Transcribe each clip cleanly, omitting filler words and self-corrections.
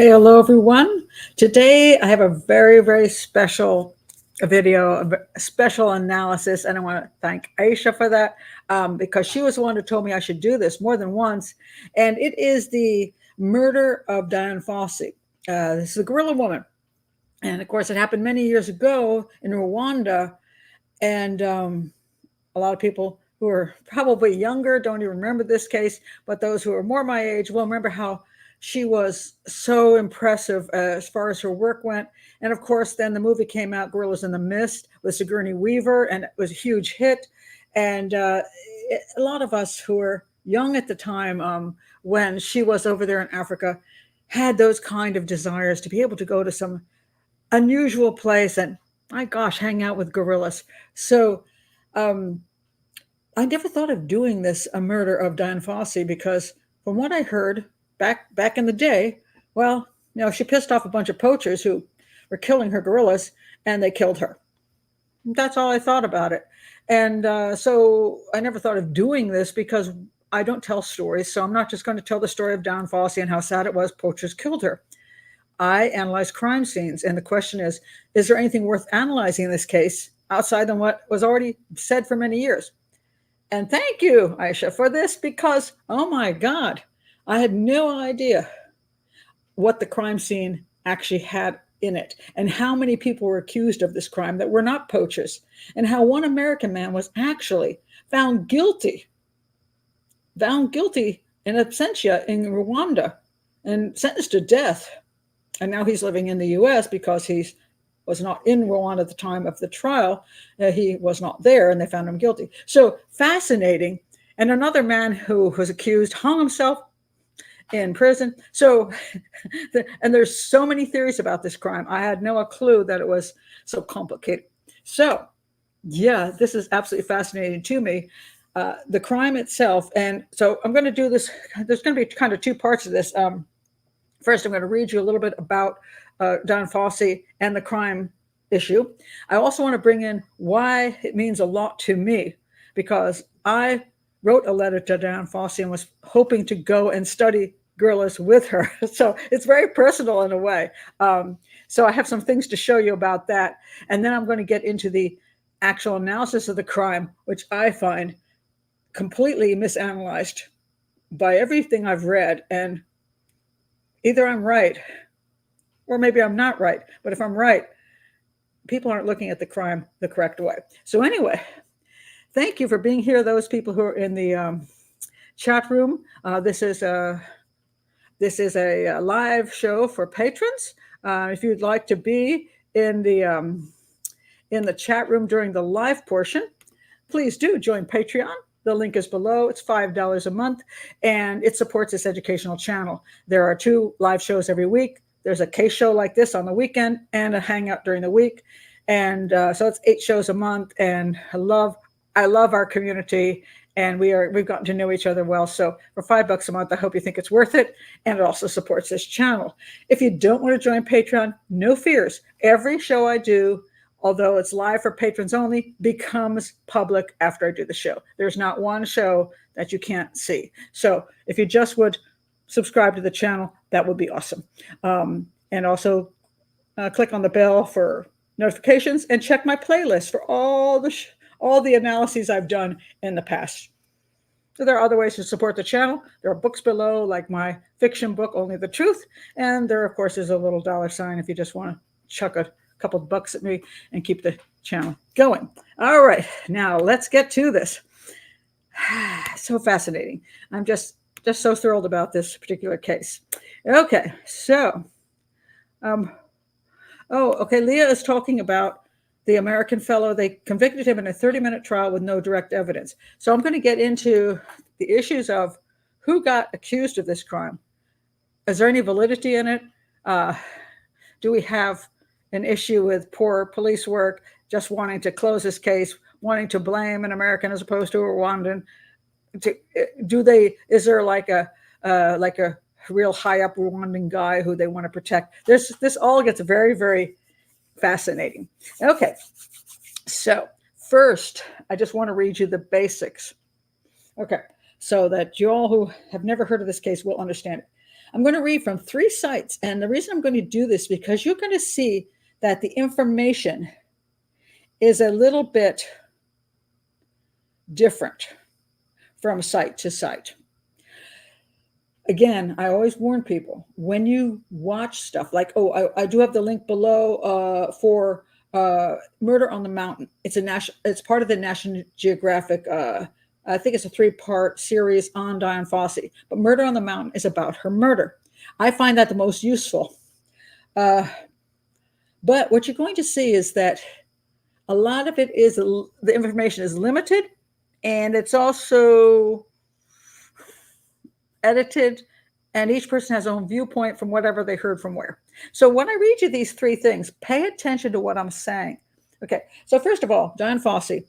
Hey, hello everyone. Today I have a very special video, a special analysis, and I want to thank Aisha for that because she was the one who told me I should do this more than once. And it is the murder of Dian Fossey. This is a guerrilla woman. And of course, it happened many years ago in Rwanda. And a lot of people who are probably younger don't even remember this case, but those who are more my age will remember how she was so impressive as far as her work went. And of course, then the movie came out, Gorillas in the Mist, with Sigourney Weaver, and it was a huge hit. And a lot of us who were young at the time, when she was over there in Africa, had those kind of desires to be able to go to some unusual place and, my gosh, hang out with gorillas. So um, I never thought of doing this, a murder of Dian Fossey, because from what I heard back in the day, well, she pissed off a bunch of poachers who were killing her gorillas, and they killed her. That's all I thought about it. And so I never thought of doing this because I don't tell stories. So I'm not just going to tell the story of Dian Fossey and how sad it was poachers killed her. I analyze crime scenes. And the question is there anything worth analyzing in this case outside than what was already said for many years? And thank you, Aisha, for this because, oh my God, I had no idea what the crime scene actually had in it and how many people were accused of this crime that were not poachers, and how one American man was actually found guilty in absentia in Rwanda and sentenced to death. And now he's living in the US because he was not in Rwanda at the time of the trial. He was not there, and they found him guilty. So fascinating. And another man who was accused hung himself in prison. So, and there's so many theories about this crime. I had no clue that it was so complicated. So, yeah, this is absolutely fascinating to me. The crime itself. And so I'm going to do this. There's going to be kind of two parts of this. First, I'm going to read you a little bit about Dian Fossey and the crime issue. I also want to bring in why it means a lot to me, because I wrote a letter to Dian Fossey and was hoping to go and study gorillas with her. So it's very personal in a way. So I have some things to show you about that. And then I'm going to get into the actual analysis of the crime, which I find completely misanalyzed by everything I've read. And either I'm right or maybe I'm not right. But if I'm right, people aren't looking at the crime the correct way. So anyway, thank you for being here, those people who are in the chat room. This is a live show for patrons. If you'd like to be in the chat room during the live portion, please do join Patreon. The link is below. It's $5 a month, and it supports this educational channel. There are 2 live shows every week. There's a case show like this on the weekend and a hangout during the week. And so it's 8 shows a month, and I love our community, and we've gotten to know each other well. So for $5 a month, I hope you think it's worth it, and it also supports this channel. If you don't want to join Patreon, no fears. Every show I do, although it's live for patrons only, becomes public after I do the show. There's not one show that you can't see. So if you just would subscribe to the channel, that would be awesome. And also click on the bell for notifications and check my playlist for all the analyses I've done in the past. So there are other ways to support the channel. There are books below, like my fiction book, Only the Truth. And there, of course, is a little $sign if you just want to chuck a couple of bucks at me and keep the channel going. All right, now let's get to this. So fascinating. I'm just so thrilled about this particular case. Okay, so, okay, Leah is talking about the American fellow. They convicted him in a 30-minute trial with no direct evidence. So I'm going to get into the issues of who got accused of this crime. Is there any validity in it? Do we have an issue with poor police work, just wanting to close this case, wanting to blame an American as opposed to a Rwandan? Is there like a real high up Rwandan guy who they want to protect? This all gets very fascinating. Okay, so first, I just want to read you the basics. Okay, so that you all who have never heard of this case will understand it. I'm going to read from 3 sites. And the reason I'm going to do this, because you're going to see that the information is a little bit different from site to site. Again, I always warn people, when you watch stuff like, I do have the link below for Murder on the Mountain. It's part of the National Geographic, I think it's a 3-part series on Dian Fossey, but Murder on the Mountain is about her murder. I find that the most useful. But what you're going to see is that a lot of it is, the information is limited, and it's also edited, and each person has their own viewpoint from whatever they heard from where. So when I read you these 3 things, pay attention to what I'm saying. Okay, so first of all, Dian Fossey,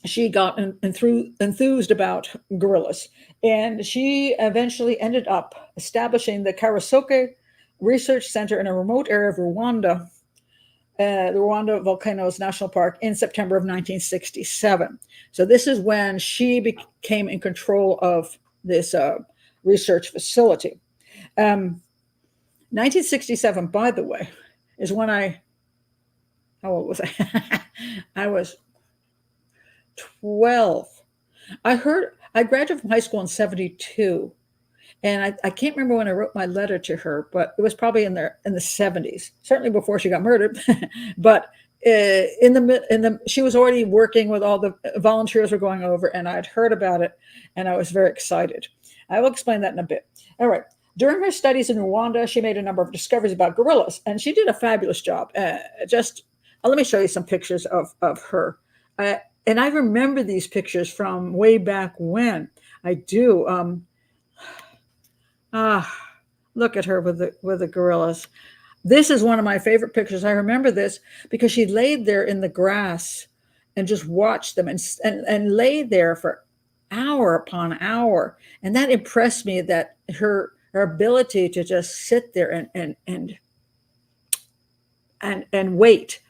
she got enthused about gorillas, and she eventually ended up establishing the Karasoke Research Center in a remote area of Rwanda, the Rwanda Volcanoes National Park, in September of 1967. So this is when she became in control of this research facility. 1967, by the way, is when how old was I? I was 12. I graduated from high school in 72. And I can't remember when I wrote my letter to her, but it was probably in the 70s, certainly before she got murdered. But she was already working with all the volunteers were going over, and I'd heard about it, and I was very excited. I will explain that in a bit. All right. During her studies in Rwanda, she made a number of discoveries about gorillas, and she did a fabulous job. Let me show you some pictures of her. And I remember these pictures from way back when. I do. Look at her with the gorillas. This is one of my favorite pictures. I remember this because she laid there in the grass and just watched them and laid there for hour upon hour. And that impressed me, that her ability to just sit there and wait.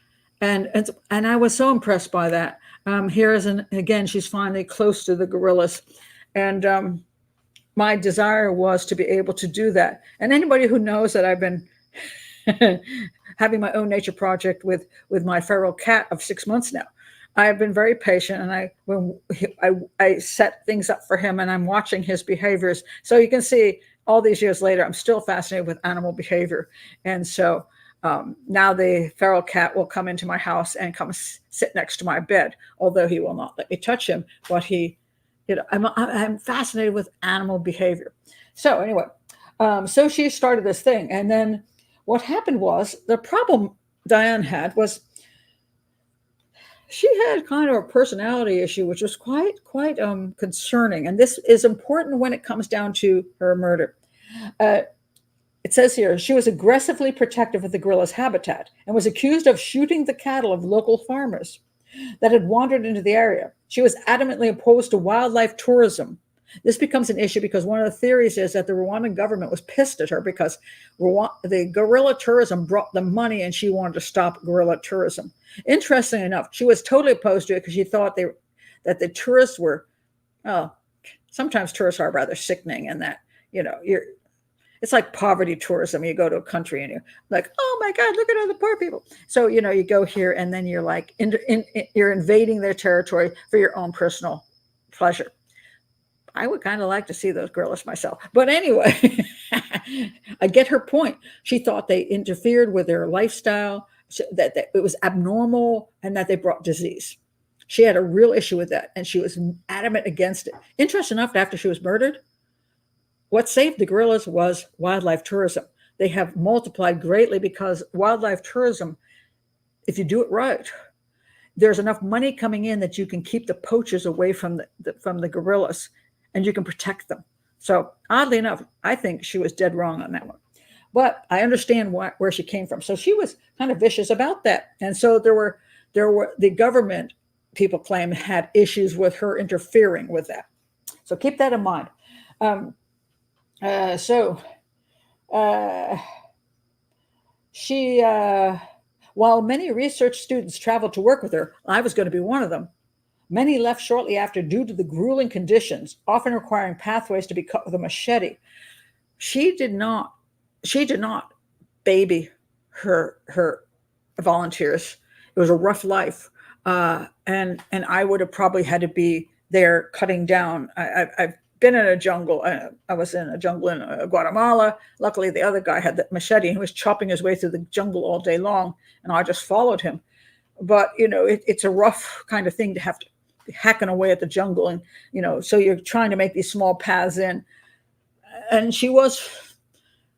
And I was so impressed by that. Again, she's finally close to the gorillas. And my desire was to be able to do that. And anybody who knows that I've been having my own nature project with my feral cat of 6 months now, I have been very patient, and I set things up for him, and I'm watching his behaviors. So you can see all these years later, I'm still fascinated with animal behavior. And so now the feral cat will come into my house and come sit next to my bed, although he will not let me touch him, but I'm fascinated with animal behavior. So anyway, so she started this thing. And then what happened was, the problem Dian had was she had kind of a personality issue, which was quite concerning. And this is important when it comes down to her murder. It says here, she was aggressively protective of the gorilla's habitat and was accused of shooting the cattle of local farmers that had wandered into the area. She was adamantly opposed to wildlife tourism. This becomes an issue because one of the theories is that the Rwandan government was pissed at her because the gorilla tourism brought them money, and she wanted to stop gorilla tourism. Interestingly enough, she was totally opposed to it because she thought that the tourists were, sometimes tourists are rather sickening, and that, it's like poverty tourism. You go to a country and you're like, oh my God, look at all the poor people. So, you go here and then you're like, you're invading their territory for your own personal pleasure. I would kind of like to see those gorillas myself. But anyway, I get her point. She thought they interfered with their lifestyle, that it was abnormal, and that they brought disease. She had a real issue with that, and she was adamant against it. Interesting enough, after she was murdered, what saved the gorillas was wildlife tourism. They have multiplied greatly because wildlife tourism, if you do it right, there's enough money coming in that you can keep the poachers away from the gorillas, and you can protect them. So oddly enough, I think she was dead wrong on that one. But I understand where she came from. So she was kind of vicious about that. And so there were the government, people claim, had issues with her interfering with that. So keep that in mind. While many research students traveled to work with her, I was going to be one of them. Many left shortly after due to the grueling conditions, often requiring pathways to be cut with a machete. she did not baby her volunteers. It was a rough life, and I would have probably had to be there cutting down. I've been in a jungle. I was in a jungle in Guatemala. Luckily, the other guy had the machete. He was chopping his way through the jungle all day long, and I just followed him. But it's a rough kind of thing to have to be hacking away at the jungle, and so you're trying to make these small paths in. And she was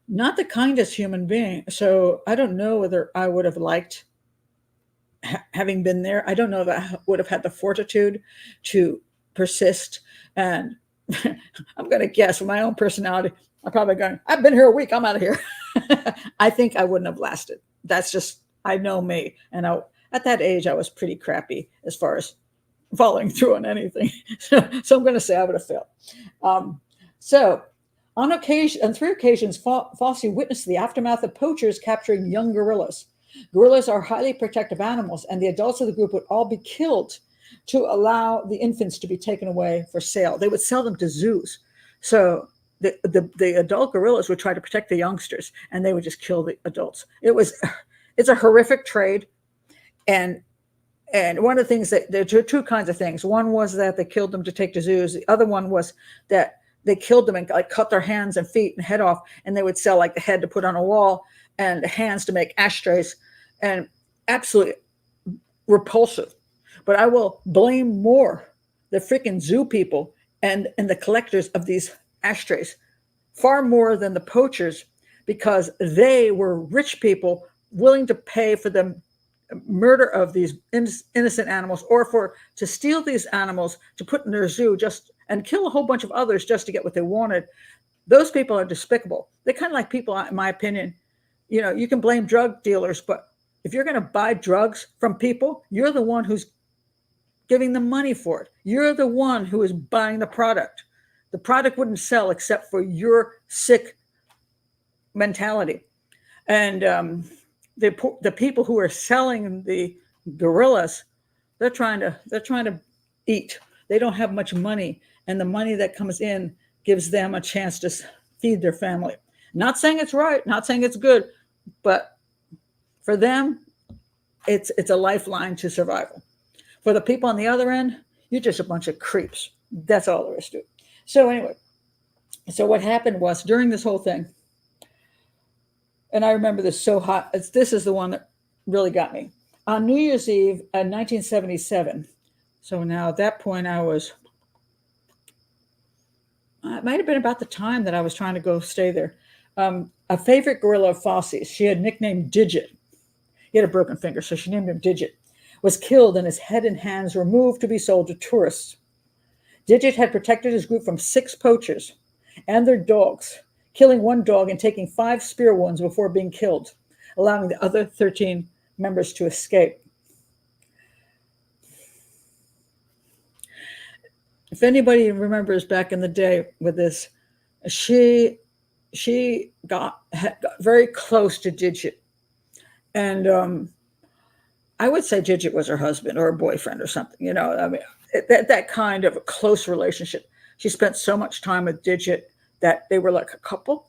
not the kindest human being. So I don't know whether I would have liked having been there. I don't know that I would have had the fortitude to persist. And I'm going to guess with my own personality, I'm probably going, I've been here a week, I'm out of here. I think I wouldn't have lasted. That's just, I know me. And at that age, I was pretty crappy as far as following through on anything. So I'm going to say I would have failed. So on 3 occasions, Fossey witnessed the aftermath of poachers capturing young gorillas. Gorillas are highly protective animals, and the adults of the group would all be killed to allow the infants to be taken away for sale. They would sell them to zoos. So the adult gorillas would try to protect the youngsters, and they would just kill the adults. It's a horrific trade. And one of the things that there are 2 kinds of things. One was that they killed them to take to zoos. The other one was that they killed them and cut their hands and feet and head off, and they would sell the head to put on a wall and the hands to make ashtrays, and absolutely repulsive. But I will blame more the freaking zoo people and the collectors of these ashtrays, far more than the poachers, because they were rich people willing to pay for the murder of these innocent animals, or to steal these animals to put in their zoo and kill a whole bunch of others just to get what they wanted. Those people are despicable. They're kind of like people, in my opinion. You can blame drug dealers, but if you're going to buy drugs from people, you're the one who's giving them money for it. You're the one who is buying the product. The product wouldn't sell except for your sick mentality. And the people who are selling the gorillas, they're trying to eat. They don't have much money, and the money that comes in gives them a chance to feed their family. Not saying it's right, not saying it's good, but for them, it's a lifeline to survival. For the people on the other end, you're just a bunch of creeps. That's all there is to it. So anyway, what happened was during this whole thing, and I remember this so hot. This is the one that really got me. On New Year's Eve in 1977, so now at that point it might have been about the time that I was trying to go stay there. A favorite gorilla of Fossey's, she had nicknamed Digit. He had a broken finger, so she named him Digit, was killed and his head and hands removed to be sold to tourists. Digit had protected his group from 6 poachers and their dogs, killing one dog and taking 5 spear wounds before being killed, allowing the other 13 members to escape. If anybody remembers back in the day with this, she got very close to Digit. And I would say Digit was her husband or a boyfriend or something, I mean, that kind of a close relationship. She spent so much time with Digit that they were like a couple.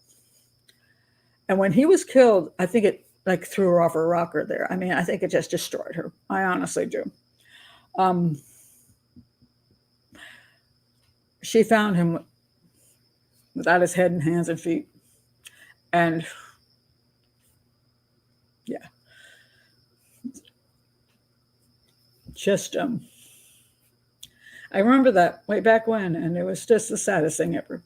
And when he was killed, I think it threw her off her rocker there. I mean, I think it just destroyed her. I honestly do. She found him without his head and hands and feet. And yeah, just, I remember that way back when, and it was just the saddest thing ever.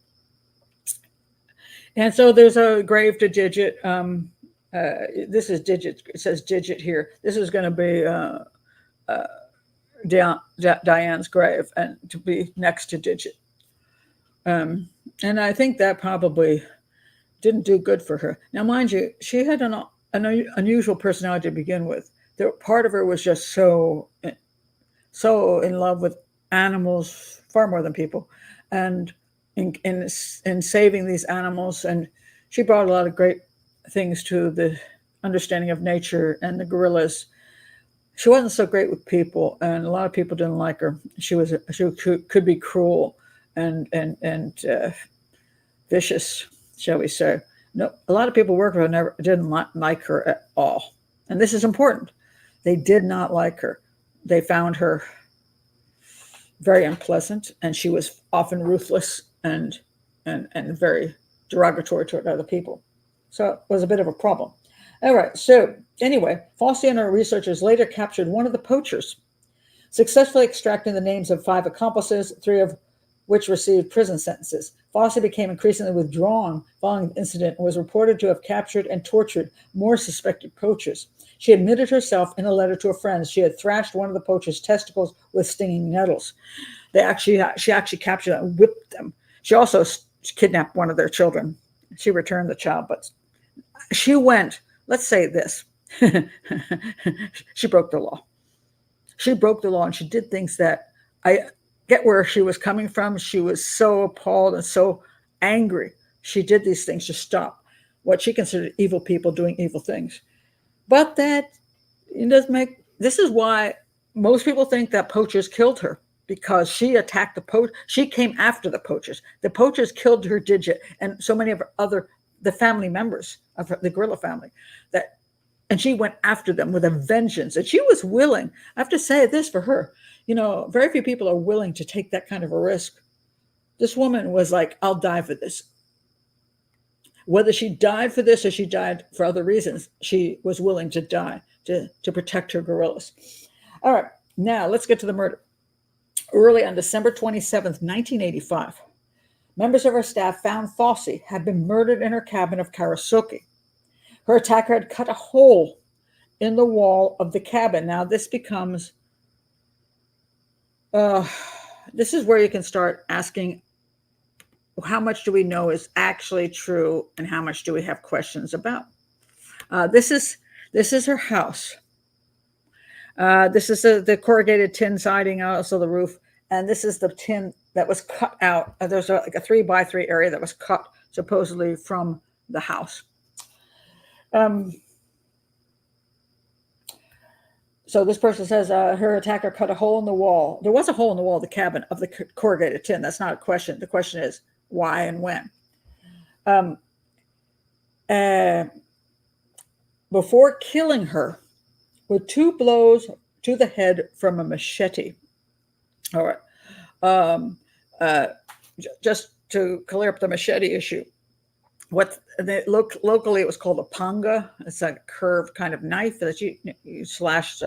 And so there's a grave to Digit. This is Digit. It says Digit here. This is going to be Diane's grave, and to be next to Digit. And I think that probably didn't do good for her. Now, mind you, she had an unusual personality to begin with. Part of her was just so in love with animals, far more than people, and in saving these animals. And she brought a lot of great things to the understanding of nature and the gorillas. She wasn't so great with people, and a lot of people didn't like her. She could be cruel and vicious. shall we say. No, a lot of people work with her never didn't like her at all. And this is important. They did not like her. They found her very unpleasant, and she was often ruthless and very derogatory toward other people. So it was a bit of a problem. All right. So anyway, Fossey and her researchers later captured one of the poachers, successfully extracting the names of 5 accomplices, 3 of which received prison sentences. Fossey became increasingly withdrawn following the incident and was reported to have captured and tortured more suspected poachers. She admitted herself in a letter to a friend she had thrashed one of the poachers' testicles with stinging nettles. She actually captured them and whipped them. She also kidnapped one of their children. She returned the child, but she went, let's say this, she broke the law. She broke the law, and she did things that I get where she was coming from. She was so appalled and so angry. She did these things to stop what she considered evil people doing evil things. But that it doesn't make, this is why most people think that poachers killed her, because she attacked the poachers. She came after the poachers. The poachers killed her digit and so many of her the family members of the guerrilla family, and she went after them with a vengeance. And she was willing. I have to say this for her. Very few people are willing to take that kind of a risk. This woman was like, I'll die for this. Whether she died for this or she died for other reasons, she was willing to die to protect her guerrillas. All right, now let's get to the murder. Early on December 27th, 1985, members of her staff found Fossey had been murdered in her cabin of Karasoke. Her attacker had cut a hole in the wall of the cabin. Now this becomes, this is where you can start asking, how much do we know is actually true and how much do we have questions about? This is her house. This is the corrugated tin siding, also the roof. And this is the tin that was cut out. There's like a 3x3 area that was cut supposedly from the house. So this person says her attacker cut a hole in the wall. There was a hole in the wall of the cabin of the corrugated tin. That's not a question. The question is why and when. Before killing her with 2 blows to the head from a machete. All right. Just to clear up the machete issue, locally it was called a panga. It's a curved kind of knife that you slash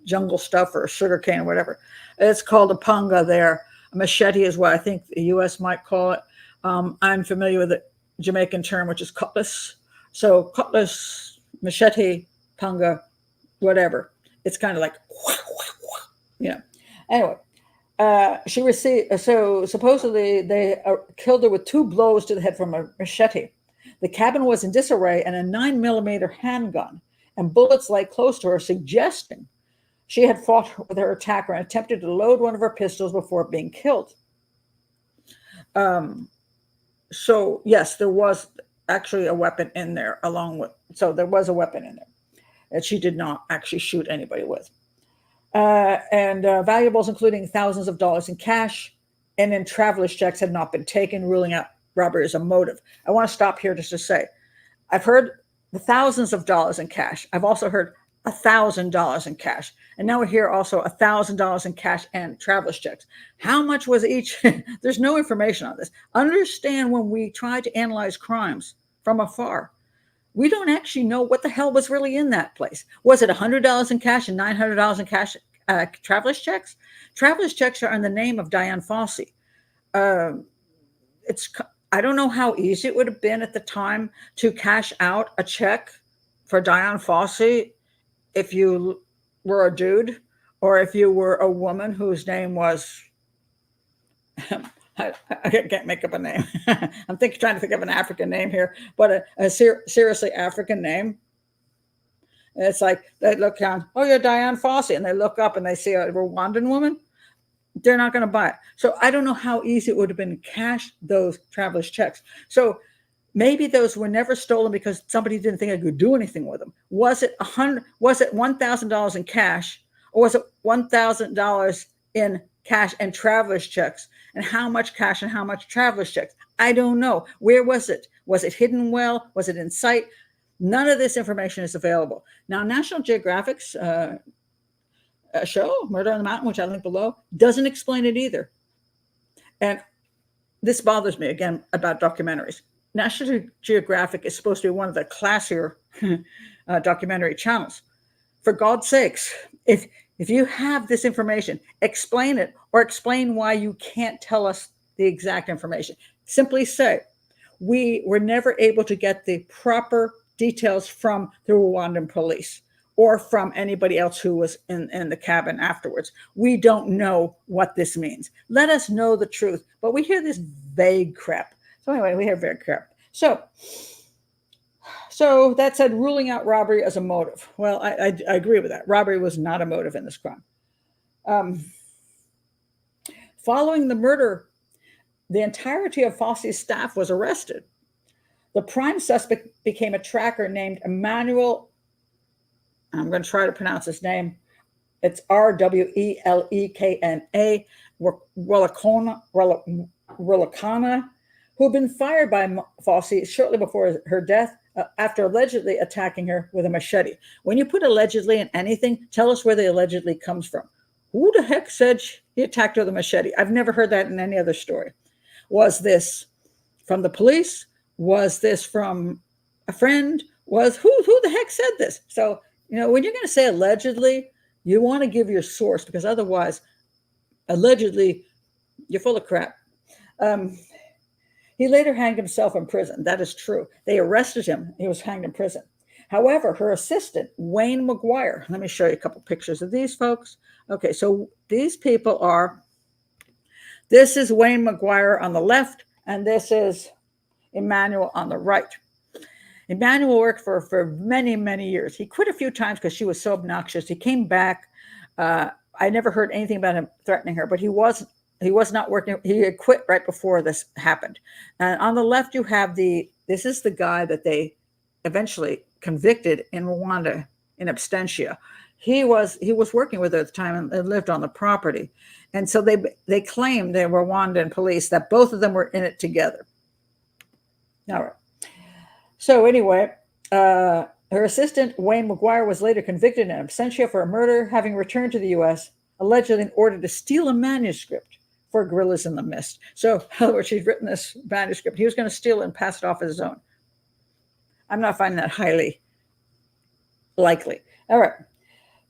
jungle stuff or sugar cane or whatever. It's called a panga there. A machete is what I think the U.S. might call it. I'm familiar with the Jamaican term, which is cutlass. So cutlass, machete, panga, whatever. It's kind of like, Anyway, she received, so supposedly they killed her with 2 blows to the head from a machete. The cabin was in disarray and a 9mm handgun and bullets lay close to her, suggesting she had fought with her attacker and attempted to load one of her pistols before being killed. So yes, there was actually a weapon in there there was a weapon in there that she did not actually shoot anybody with. And valuables, including thousands of dollars in cash and in traveler's checks, had not been taken, ruling out robbery as a motive. I want to stop here just to say, I've heard the thousands of dollars in cash. I've also heard $1,000 in cash. And now we hear also $1,000 in cash and traveler's checks. How much was each? There's no information on this. Understand, when we try to analyze crimes from afar, we don't actually know what the hell was really in that place. Was it $100 in cash and $900 in cash traveler's checks? Traveler's checks are in the name of Dian Fossey. I don't know how easy it would have been at the time to cash out a check for Dian Fossey if you were a dude or if you were a woman whose name was, I can't make up a name. I'm trying to think of an African name here, but a seriously African name. And it's like they look down, oh, you're Dian Fossey, and they look up and they see a Rwandan woman. They're not going to buy it. So I don't know how easy it would have been to cash those traveler's checks. So maybe those were never stolen because somebody didn't think I could do anything with them. Was it $1,000 in cash, or was it $1,000 in cash and traveler's checks? And how much cash and how much traveler's checks? I don't know. Where was it? Was it hidden well? Was it in sight? None of this information is available. Now, National Geographic's show, Murder on the Mountain, which I link below, doesn't explain it either. And this bothers me, again, about documentaries. National Geographic is supposed to be one of the classier documentary channels. For God's sakes, if you have this information, explain it, or explain why you can't tell us the exact information. Simply say, we were never able to get the proper details from the Rwandan police or from anybody else who was in the cabin afterwards. We don't know what this means. Let us know the truth. But we hear this vague crap. So anyway, we hear vague crap. So that said, ruling out robbery as a motive. Well, I agree with that. Robbery was not a motive in this crime. Following the murder, the entirety of Fossey's staff was arrested. The prime suspect became a tracker named Emmanuel. I'm going to try to pronounce his name. It's Rwelekana who had been fired by Fossey shortly before her death after allegedly attacking her with a machete. When you put allegedly in anything, tell us where the allegedly comes from. Who the heck said he attacked her with a machete? I've never heard that in any other story. Was this from the police? Was this from a friend? Who the heck said this? So, when you're going to say allegedly, you want to give your source, because otherwise, allegedly, you're full of crap. He later hanged himself in prison. That is true. They arrested him. He was hanged in prison. However, her assistant, Wayne McGuire, let me show you a couple pictures of these folks. Okay, so these people this is Wayne McGuire on the left, and this is Emmanuel on the right. Emmanuel worked for many, many years. He quit a few times because she was so obnoxious. He came back. I never heard anything about him threatening her, but he was not working. He had quit right before this happened. And on the left, you have this is the guy that they eventually convicted in Rwanda in absentia. He was working with her at the time and lived on the property. And so they claimed, the Rwandan police, that both of them were in it together. All right. So anyway, her assistant, Wayne McGuire, was later convicted in absentia for a murder, having returned to the U.S., allegedly in order to steal a manuscript for Gorillas in the Mist. So, in other words, she'd written this manuscript. He was going to steal it and pass it off as his own. I'm not finding that highly likely. All right.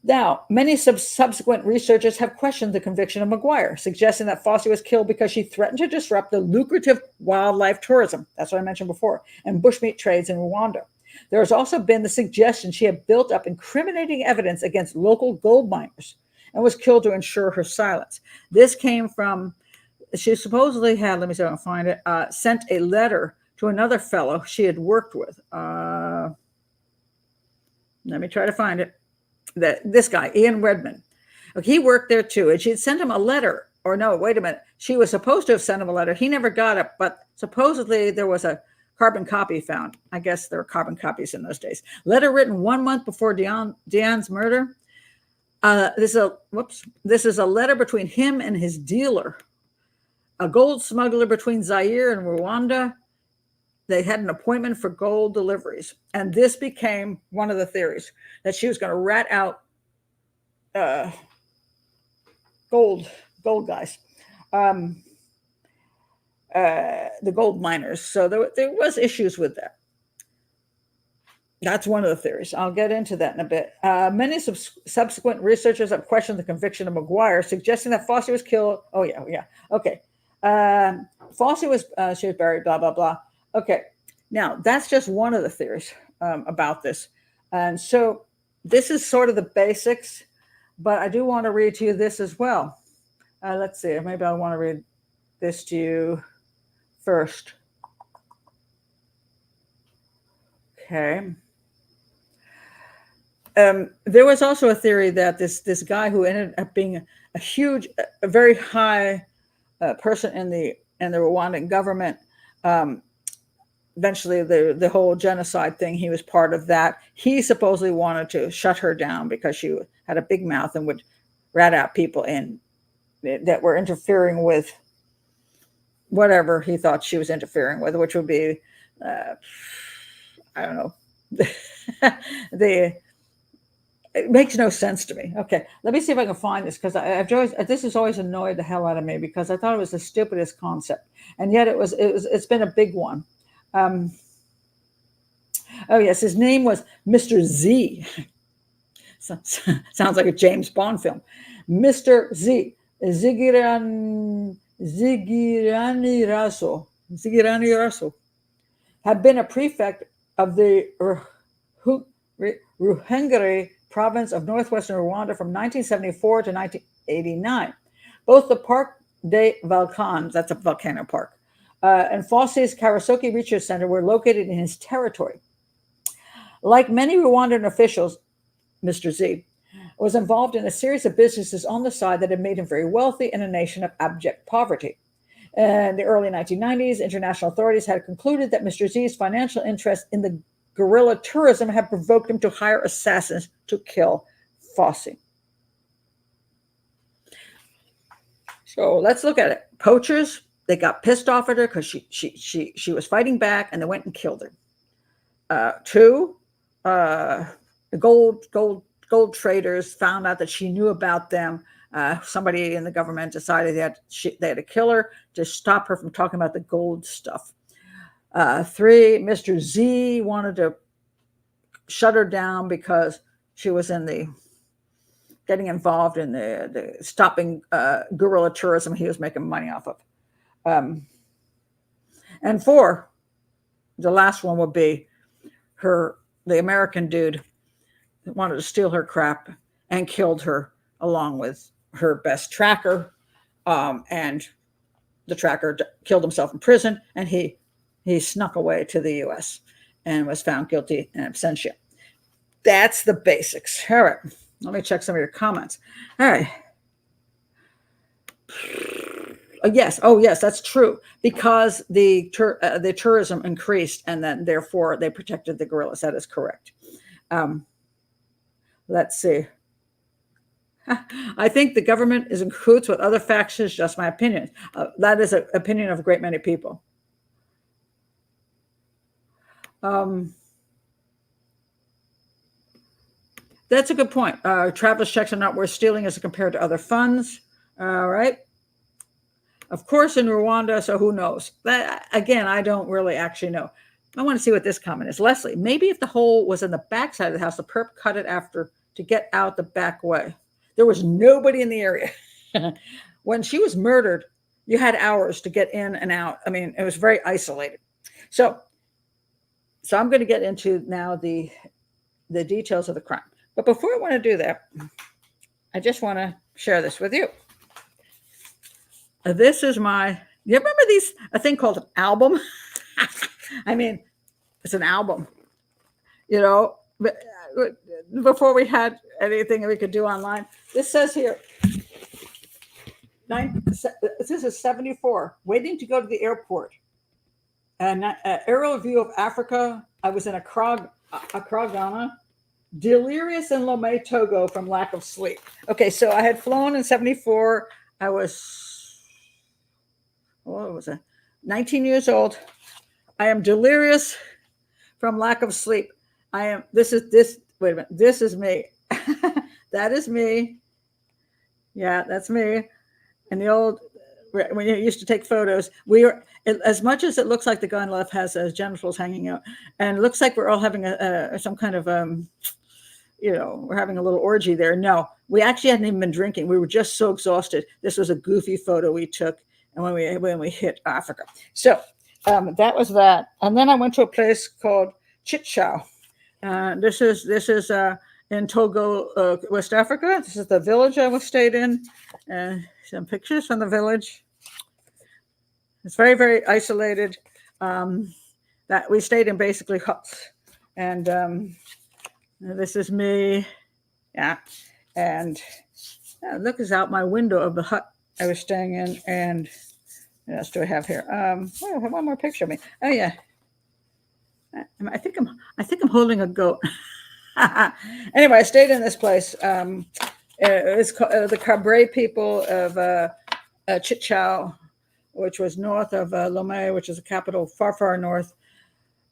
Now, many subsequent researchers have questioned the conviction of McGuire, suggesting that Fossey was killed because she threatened to disrupt the lucrative wildlife tourism, that's what I mentioned before, and bushmeat trades in Rwanda. There has also been the suggestion she had built up incriminating evidence against local gold miners and was killed to ensure her silence. This came from, she supposedly had, let me see if I can find it, sent a letter to another fellow she had worked with. Let me try to find it. This guy, Ian Redman. He worked there too, and she had sent him a letter. Or no, wait a minute. She was supposed to have sent him a letter. He never got it, but supposedly there was a carbon copy found. I guess there were carbon copies in those days. Letter written 1 month before Dian's murder. This is a letter between him and his dealer, a gold smuggler between Zaire and Rwanda. They had an appointment for gold deliveries. And this became one of the theories, that she was going to rat out gold guys, the gold miners. So there was issues with that. That's one of the theories. I'll get into that in a bit. Many subsequent researchers have questioned the conviction of McGuire, suggesting that Fossey was killed. Oh, yeah. Okay. Fossey she was buried, blah, blah, blah. Okay, now that's just one of the theories about this. And so this is sort of the basics, but I do want to read to you this as well. Let's see, maybe I want to read this to you first. Okay. There was also a theory that this guy who ended up being a very high person in the Rwandan government, eventually the whole genocide thing, he was part of that. He supposedly wanted to shut her down because she had a big mouth and would rat out people that were interfering with whatever he thought she was interfering with, which would be I don't know. the It makes no sense to me. Okay, let me see if I can find this because I've always this has always annoyed the hell out of me because I thought it was the stupidest concept, and yet it's been a big one. Um, oh yes, his name was Mr. Z. Sounds like a James Bond film. Mr. Z. Zigirani Raso had been a prefect of the Ruhengeri province of northwestern Rwanda from 1974 to 1989. Both the Parc des Volcans, that's a volcano park, and Fossey's Karasoke Research Center were located in his territory. Like many Rwandan officials, Mr. Z was involved in a series of businesses on the side that had made him very wealthy in a nation of abject poverty. In the early 1990s, international authorities had concluded that Mr. Z's financial interest in the guerrilla tourism had provoked him to hire assassins to kill Fossey. So let's look at it. Poachers, they got pissed off at her because she was fighting back, and they went and killed her. Two, gold traders found out that she knew about them. Somebody in the government decided they had to kill her to stop her from talking about the gold stuff. Three, Mr. Z wanted to shut her down because she was getting involved in the stopping guerrilla tourism he was making money off of. And four, the last one would be the American dude that wanted to steal her crap and killed her along with her best tracker. And the tracker killed himself in prison, and he snuck away to the U.S. and was found guilty in absentia. That's the basics. All right. Let me check some of your comments. All right. Yes. Oh, yes, that's true. Because the tourism increased, and then therefore they protected the guerrillas. That is correct. Let's see. I think the government is in cahoots with other factions. Just my opinion. That is an opinion of a great many people. That's a good point. Traveler's checks are not worth stealing as compared to other funds. All right. Of course, in Rwanda, so who knows? Again, I don't really actually know. I want to see what this comment is. Leslie, maybe if the hole was in the back side of the house, the perp cut it after to get out the back way. There was nobody in the area. When she was murdered, you had hours to get in and out. I mean, it was very isolated. So I'm going to get into now the details of the crime. But before I want to do that, I just want to share this with you. This is you remember a thing called an album? I mean, it's an album, before we had anything that we could do online. This says here, this is 74, waiting to go to the airport. An aerial view of Africa. I was in Accra, Ghana, delirious in Lomé, Togo from lack of sleep. Okay, so I had flown in 74. I was, what was I? 19 years old. I am delirious from lack of sleep. Wait a minute, this is me. That is me. Yeah, that's me. And when you used to take photos, as much as it looks like the guy on the left has genitals hanging out, and it looks like we're all having some kind of, we're having a little orgy there. No, we actually hadn't even been drinking. We were just so exhausted. This was a goofy photo we took, and when we hit Africa. So that was that. And then I went to a place called Chitchow. This is in Togo, West Africa. This is the village I stayed in. Some pictures from the village. It's very, very isolated. That we stayed in basically huts. And this is me. Yeah. And look is out my window of the hut I was staying in. And what else do I have here? I have one more picture of me. Oh yeah. I think I'm holding a goat. Anyway, I stayed in this place. It's called the Cabret people of Chitchow, which was north of Lomé, which is the capital, far, far north.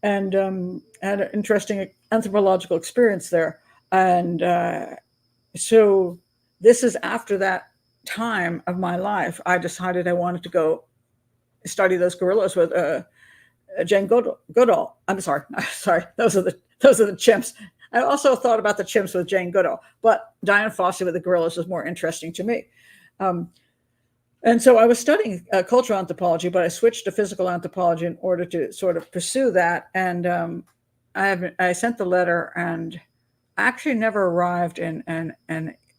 and had an interesting anthropological experience there. And so this is after that time of my life. I decided I wanted to go study those gorillas with Jane Goodall. I'm sorry, sorry. Those are the chimps. I also thought about the chimps with Jane Goodall, but Dian Fossey with the gorillas was more interesting to me. Um, and so I was studying cultural anthropology, but I switched to physical anthropology in order to sort of pursue that. And I sent the letter, and actually never arrived in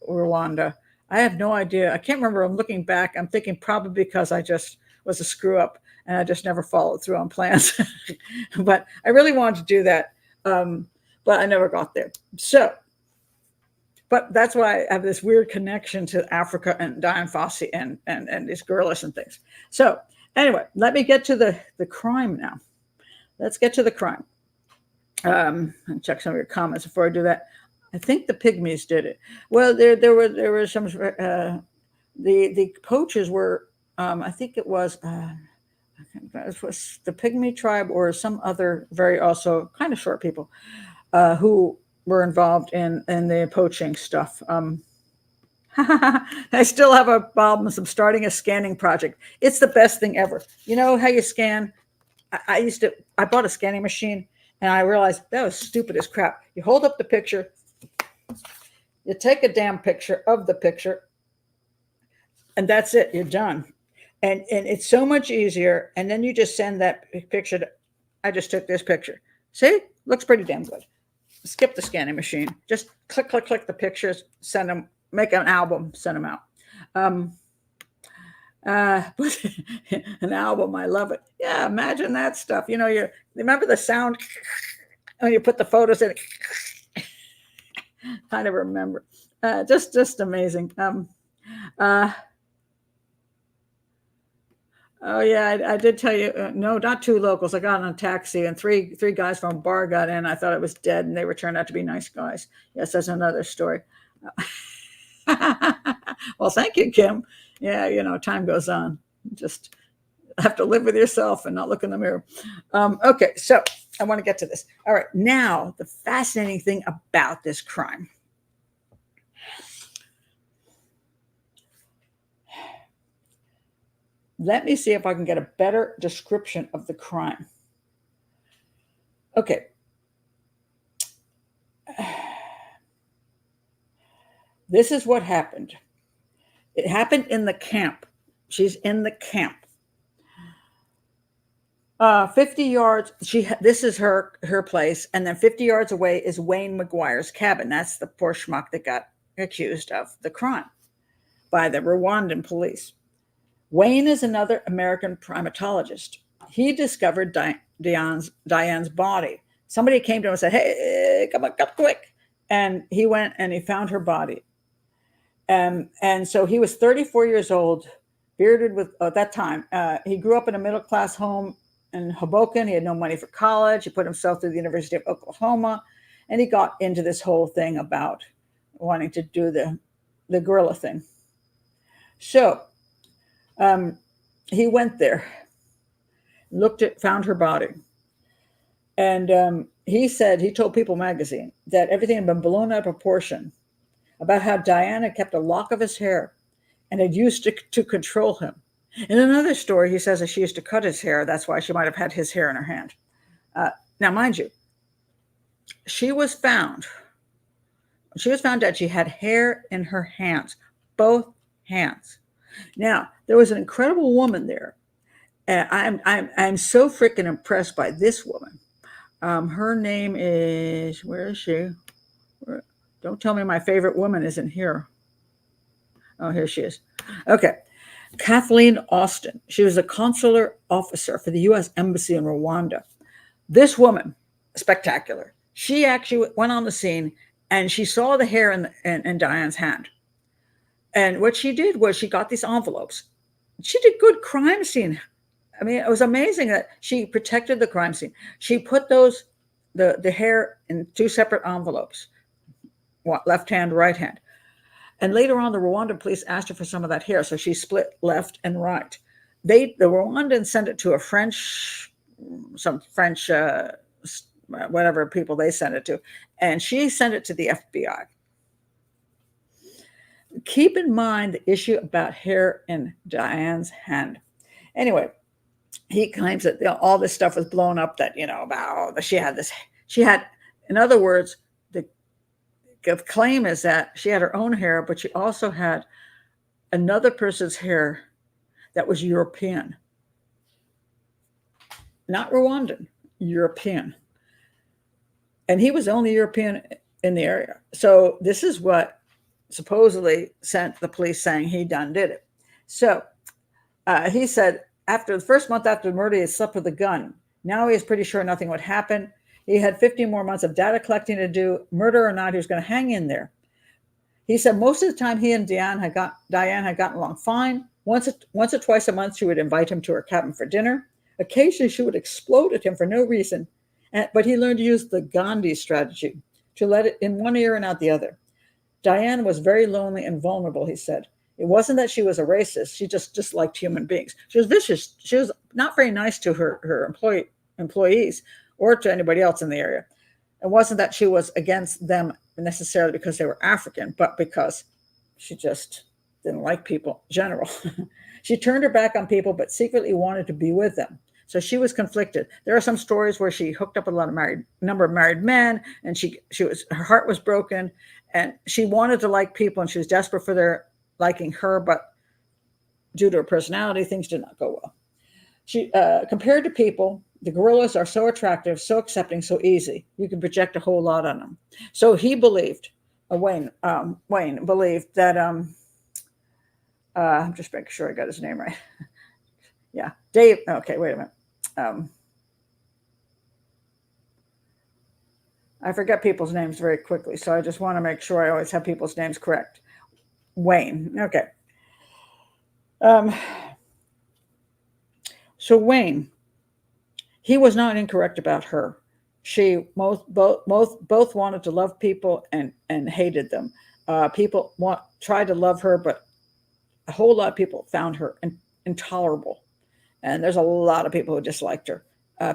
Rwanda. I have no idea. I can't remember. I'm looking back. I'm thinking probably because I just was a screw up and I just never followed through on plans. But I really wanted to do that, but I never got there. So, but that's why I have this weird connection to Africa and Dian Fossey and these gorillas and things. So anyway, let me get to the crime now. Let's get to the crime. And check some of your comments before I do that. I think the pygmies did it. Well, there were some. The poachers were. I think it was the pygmy tribe or some other very also kind of short people who were involved in the poaching stuff. I still have a problem with starting a scanning project. It's the best thing ever. You know how you scan? I bought a scanning machine and I realized that was stupid as crap. You hold up the picture, you take a damn picture of the picture, and that's it. You're done. And it's so much easier. And then you just send that picture to, I just took this picture. See? Looks pretty damn good. Skip the scanning machine. Just click the pictures, send them, make an album, send them out. An album, I love it. Yeah, imagine that stuff. You know, you remember the sound when you put the photos in. Kind of remember. Just amazing. Oh yeah, I did tell you. No, not two locals. I got in a taxi, and three guys from a bar got in. I thought it was dead, and they were turned out to be nice guys. Yes, that's another story. Well, thank you, Kim. Yeah, you know, time goes on. Just have to live with yourself and not look in the mirror. Okay, so I want to get to this. All right, now the fascinating thing about this crime. Let me see if I can get a better description of the crime. Okay. This is what happened. It happened in the camp. She's in the camp. 50 yards. This is her place, and then 50 yards away is Wayne McGuire's cabin. That's the poor schmuck that got accused of the crime by the Rwandan police. Wayne is another American primatologist. He discovered Diane's body. Somebody came to him and said, "Hey, come quick!" And he went and he found her body. And so he was 34 years old, bearded at that time. He grew up in a middle-class home in Hoboken. He had no money for college. He put himself through the University of Oklahoma, and he got into this whole thing about wanting to do the gorilla thing. So he went there, found her body. And he told People magazine that everything had been blown out of proportion, about how Diana kept a lock of his hair and had used it to control him. In another story, he says that she used to cut his hair. That's why she might have had his hair in her hand. Now, mind you, she was found that she had hair in her hands, both hands. Now, there was an incredible woman there. I'm so freaking impressed by this woman. Her name is, where is she? Don't tell me my favorite woman isn't here. Oh, here she is. Okay. Kathleen Austin. She was a consular officer for the U.S. Embassy in Rwanda. This woman, spectacular. She actually went on the scene and she saw the hair in Diane's hand. And what she did was she got these envelopes. She did good crime scene. I mean, it was amazing that she protected the crime scene. She put the hair in two separate envelopes, left hand, right hand. And later on, the Rwandan police asked her for some of that hair, so she split left and right. The Rwandans sent it to some French whatever people they sent it to. And she sent it to the FBI. Keep in mind the issue about hair in Diane's hand. Anyway, he claims that all this stuff was blown up, that, about she had, in other words, the claim is that she had her own hair, but she also had another person's hair that was European. Not Rwandan, European. And he was the only European in the area. So this is what supposedly sent the police saying he did it. So he said after the first month after the murder, he slept with a gun. Now he is pretty sure nothing would happen. He had 15 more months of data collecting to do. Murder or not, he was going to hang in there. He said most of the time he and Diane had gotten along fine. Once or twice a month, she would invite him to her cabin for dinner. Occasionally, she would explode at him for no reason. But he learned to use the Gandhi strategy, to let it in one ear and out the other. Diane was very lonely and vulnerable, he said. It wasn't that she was a racist. She just disliked human beings. She was vicious. She was not very nice to her employees or to anybody else in the area. It wasn't that she was against them necessarily because they were African, but because she just didn't like people in general. She turned her back on people, but secretly wanted to be with them. So she was conflicted. There are some stories where she hooked up with a number of married men, and her heart was broken, and she wanted to like people, and she was desperate for their liking her, but due to her personality, things did not go well. She compared to people, the gorillas are so attractive, so accepting, so easy. You can project a whole lot on them. So he believed, Wayne believed that, I'm just making sure I got his name right. Yeah, Dave. Okay, wait a minute. I forget people's names very quickly, so I just want to make sure I always have people's names correct. Wayne. Okay. So Wayne, he was not incorrect about her. She both wanted to love people and hated them. People tried to love her, but a whole lot of people found her intolerable. And there's a lot of people who disliked her.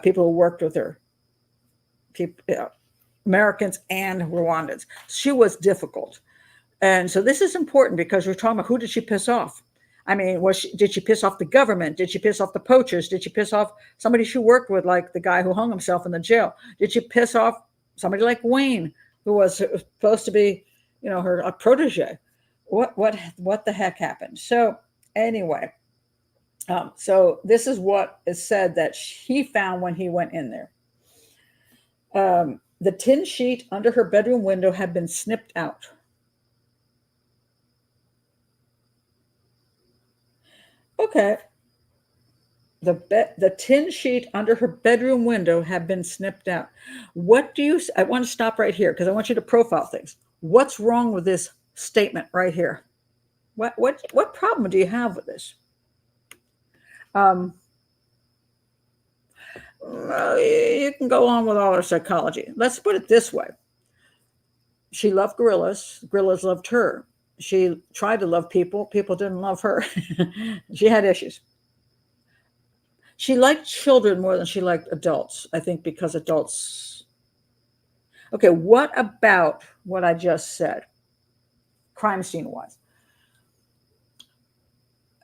People who worked with her, Americans and Rwandans. She was difficult. And so this is important because we're talking about who did she piss off? I mean, did she piss off the government? Did she piss off the poachers? Did she piss off somebody she worked with, like the guy who hung himself in the jail? Did she piss off somebody like Wayne, who was supposed to be, her protege? What the heck happened? So anyway, so this is what is said that he found when he went in there. The tin sheet under her bedroom window had been snipped out. Okay. The tin sheet under her bedroom window had been snipped out. I want to stop right here because I want you to profile things. What's wrong with this statement right here? What problem do you have with this? You can go on with all her psychology. Let's put it this way. She loved gorillas. Gorillas loved her. She tried to love people. People didn't love her. She had issues. She liked children more than she liked adults, I think, because adults. Okay, what about what I just said? Crime scene wise.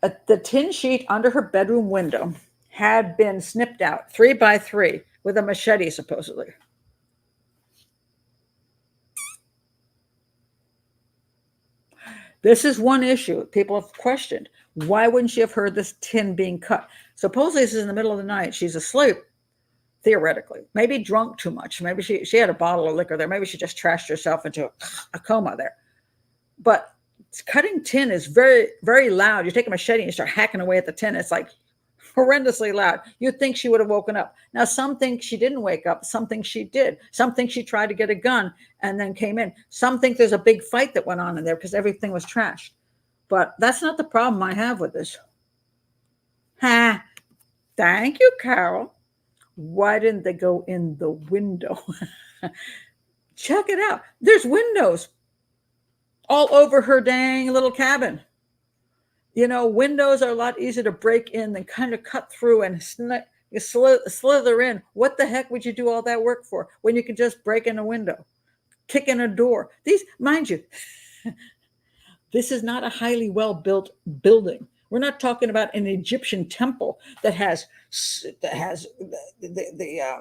The tin sheet under her bedroom window had been snipped out 3 by 3 with a machete, supposedly. This is one issue people have questioned. Why wouldn't she have heard this tin being cut? Supposedly this is in the middle of the night. She's asleep, theoretically. Maybe drunk too much. Maybe she had a bottle of liquor there. Maybe she just trashed herself into a coma there. But cutting tin is very, very loud. You take a machete and you start hacking away at the tin. It's like horrendously loud. You'd think she would have woken up. Now, some think she didn't wake up. Some think she did. Some think she tried to get a gun and then came in. Some think there's a big fight that went on in there because everything was trashed. But that's not the problem I have with this. Thank you, Carol. Why didn't they go in the window? Check it out. There's windows all over her dang little cabin. Windows are a lot easier to break in than kind of cut through and You slither in. What the heck would you do all that work for when you could just break in a window, kick in a door? These, mind you, this is not a highly well-built building. We're not talking about an Egyptian temple that has the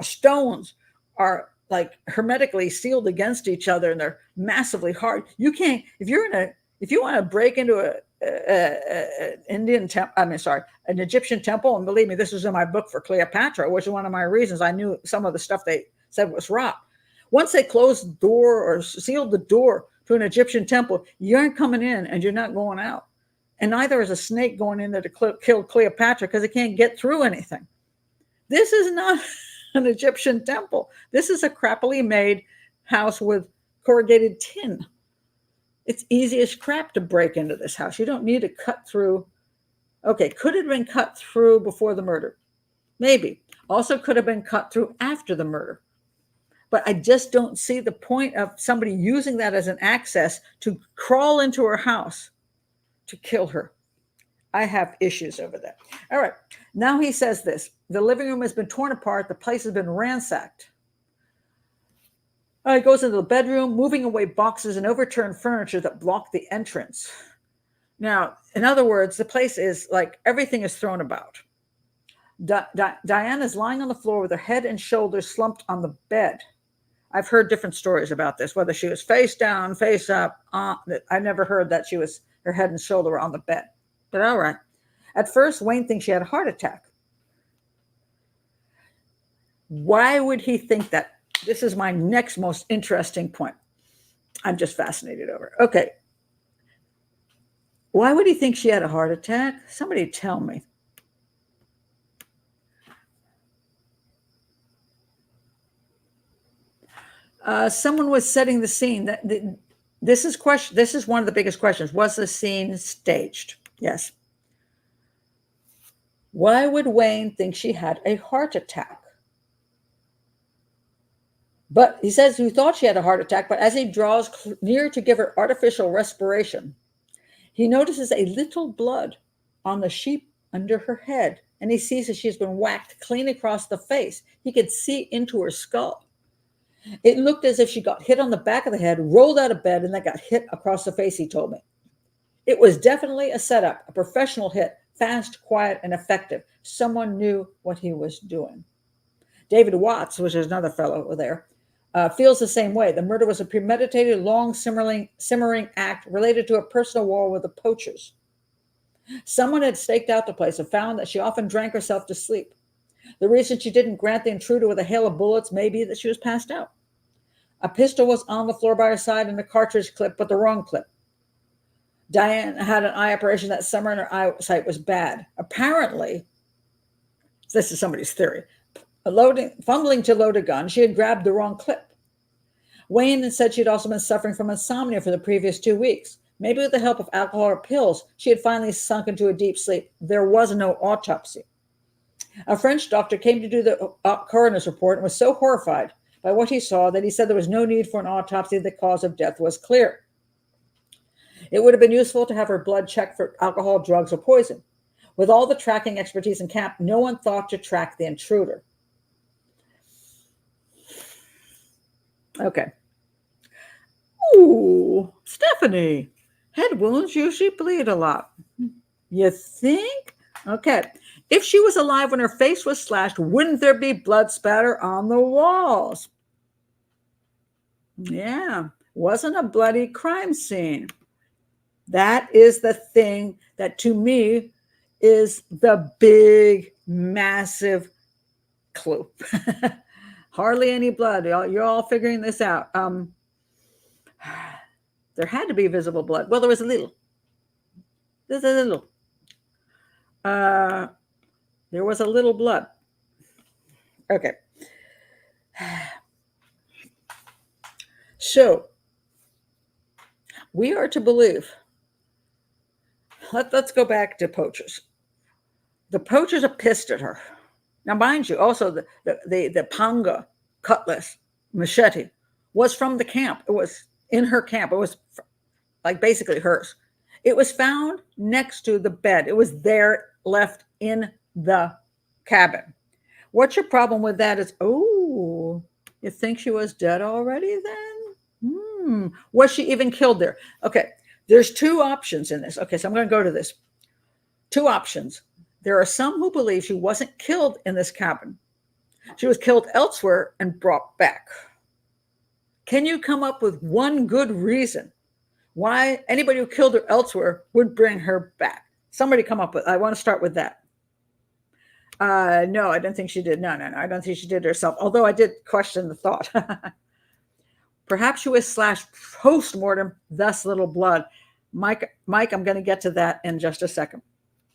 stones are like hermetically sealed against each other and they're massively hard. You can't, if you want to break into an Egyptian temple, and believe me, this was in my book for Cleopatra, which is one of my reasons I knew some of the stuff they said was rot. Once they closed the door or sealed the door to an Egyptian temple, you aren't coming in and you're not going out. And neither is a snake going in there to kill Cleopatra because it can't get through anything. This is not an Egyptian temple. This is a crappily made house with corrugated tin. It's easy as crap to break into this house. You don't need to cut through. Okay, could it have been cut through before the murder? Maybe. Also could have been cut through after the murder. But I just don't see the point of somebody using that as an access to crawl into her house to kill her. I have issues over that. All right. Now he says this. The living room has been torn apart. The place has been ransacked. He goes into the bedroom, moving away boxes and overturned furniture that block the entrance. Now, in other words, the place is like everything is thrown about. Diane is lying on the floor with her head and shoulders slumped on the bed. I've heard different stories about this, whether she was face down, face up. I never heard that her head and shoulder were on the bed. But all right. At first, Wayne thinks she had a heart attack. Why would he think that? This is my next most interesting point. I'm just fascinated over it. Okay. Why would he think she had a heart attack? Somebody tell me. Someone was setting the scene. This is one of the biggest questions. Was the scene staged? Yes. Why would Wayne think she had a heart attack? But he says he thought she had a heart attack, but as he draws near to give her artificial respiration, he notices a little blood on the sheet under her head, and he sees that she's been whacked clean across the face. He could see into her skull. It looked as if she got hit on the back of the head, rolled out of bed, and then got hit across the face, he told me. It was definitely a setup, a professional hit, fast, quiet, and effective. Someone knew what he was doing. David Watts, which is another fellow there, feels the same way. The murder was a premeditated, long, simmering act related to a personal war with the poachers. Someone had staked out the place and found that she often drank herself to sleep. The reason she didn't grant the intruder with a hail of bullets may be that she was passed out. A pistol was on the floor by her side and a cartridge clip, but the wrong clip. Diane had an eye operation that summer and her eyesight was bad. Apparently, this is somebody's theory, fumbling to load a gun, she had grabbed the wrong clip. Wayne said she had also been suffering from insomnia for the previous 2 weeks. Maybe with the help of alcohol or pills, she had finally sunk into a deep sleep. There was no autopsy. A French doctor came to do the coroner's report and was so horrified by what he saw that he said there was no need for an autopsy. The cause of death was clear. It would have been useful to have her blood checked for alcohol, drugs, or poison. With all the tracking expertise in camp, no one thought to track the intruder. Okay. Ooh, Stephanie, head wounds usually bleed a lot. You think? Okay. If she was alive when her face was slashed, wouldn't there be blood spatter on the walls? Yeah, wasn't a bloody crime scene. That is the thing that to me is the big, massive clue. Hardly any blood. You're all figuring this out. There had to be visible blood. Well, there was a little. There's a little. There was a little blood. Okay. So we are to believe. Let's go back to poachers. The poachers are pissed at her. Now, mind you, also the panga cutlass machete was from the camp. It was in her camp. It was like basically hers. It was found next to the bed. It was there, left in the cabin. What's your problem with that? Is, oh, you think she was dead already then? Was she even killed there? Okay, there's two options in this. Okay, so I'm going to go to this. Two options. There are some who believe she wasn't killed in this cabin. She was killed elsewhere and brought back. Can you come up with one good reason why anybody who killed her elsewhere would bring her back? Somebody come up with, I want to start with that. No, I don't think she did. No. I don't think she did herself. Although I did question the thought. Perhaps she was slashed post-mortem, thus little blood. Mike, I'm going to get to that in just a second.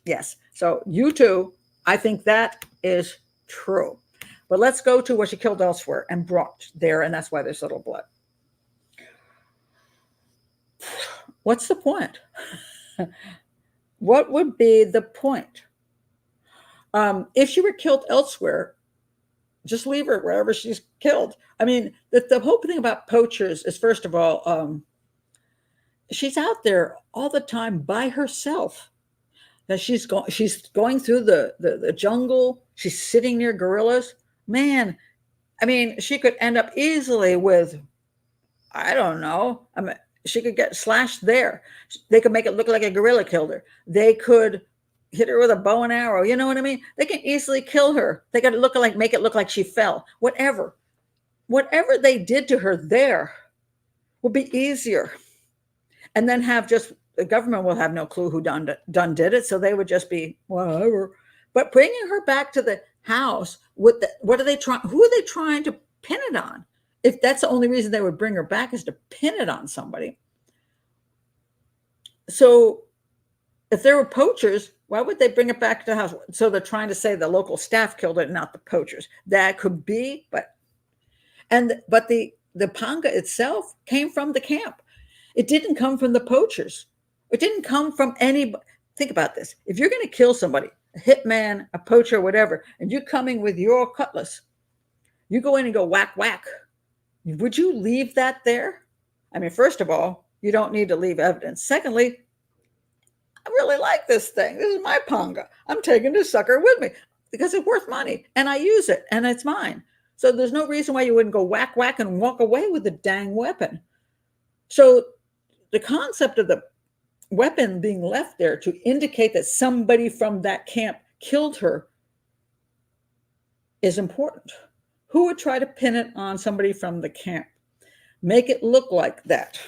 Yes. So you too, I think that is true. But let's go to what she killed elsewhere and brought there, and that's why there's little blood. What's the point? What would be the point? If she were killed elsewhere, just leave her wherever she's killed. I mean, the whole thing about poachers is, first of all, she's out there all the time by herself. That she's going through the jungle. She's sitting near gorillas. Man, I mean, she could end up easily with, I don't know. I mean, she could get slashed there. They could make it look like a gorilla killed her. They could hit her with a bow and arrow. You know what I mean? They can easily kill her. They got to make it look like she fell. Whatever they did to her there will be easier. And then the government will have no clue who done did it. So they would just be whatever. But bringing her back to the house who are they trying to pin it on? If that's the only reason they would bring her back is to pin it on somebody. So if there were poachers, why would they bring it back to the house? So they're trying to say the local staff killed it, not the poachers. That could be, but the panga itself came from the camp. It didn't come from the poachers. It didn't come from anybody. Think about this. If you're going to kill somebody, a hitman, a poacher, whatever, and you're coming with your cutlass, you go in and go whack, whack. Would you leave that there? I mean, first of all, you don't need to leave evidence. Secondly, I really like this thing. This is my panga. I'm taking this sucker with me because it's worth money and I use it and it's mine. So there's no reason why you wouldn't go whack, whack and walk away with the dang weapon. So the concept of the weapon being left there to indicate that somebody from that camp killed her is important. Who would try to pin it on somebody from the camp? Make it look like that.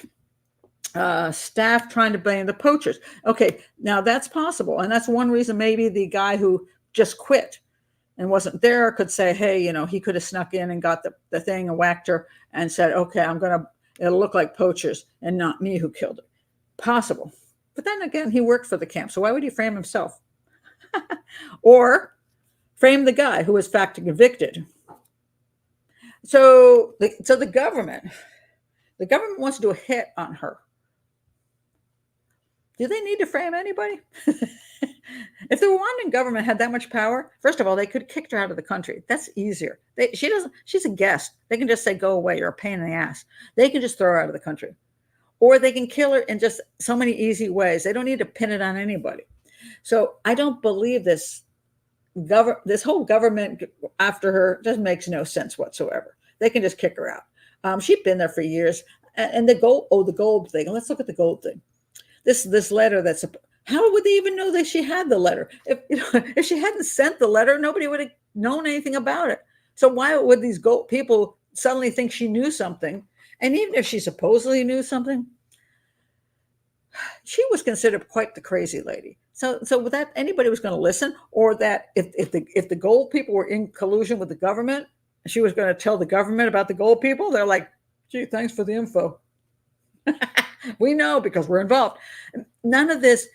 Staff trying to blame the poachers. Okay, now that's possible. And that's one reason maybe the guy who just quit and wasn't there could say, hey, he could have snuck in and got the thing and whacked her and said, okay, it'll look like poachers and not me who killed her. Possible. But then again, he worked for the camp. So why would he frame himself? Or frame the guy who was fact convicted. So the government wants to do a hit on her. Do they need to frame anybody? If the Rwandan government had that much power, first of all, they could kick her out of the country. That's easier. She's a guest. They can just say, go away, you're a pain in the ass. They can just throw her out of the country. Or they can kill her in just so many easy ways. They don't need to pin it on anybody. So I don't believe this whole government after her just makes no sense whatsoever. They can just kick her out. She'd been there for years. And the gold thing. Let's look at the gold thing. This letter how would they even know that she had the letter? If she hadn't sent the letter, nobody would have known anything about it. So why would these gold people suddenly think she knew something? And even if she supposedly knew something, she was considered quite the crazy lady. So with that, anybody was going to listen, or that if the gold people were in collusion with the government, she was going to tell the government about the gold people. They're like, gee, thanks for the info. We know because we're involved. None of this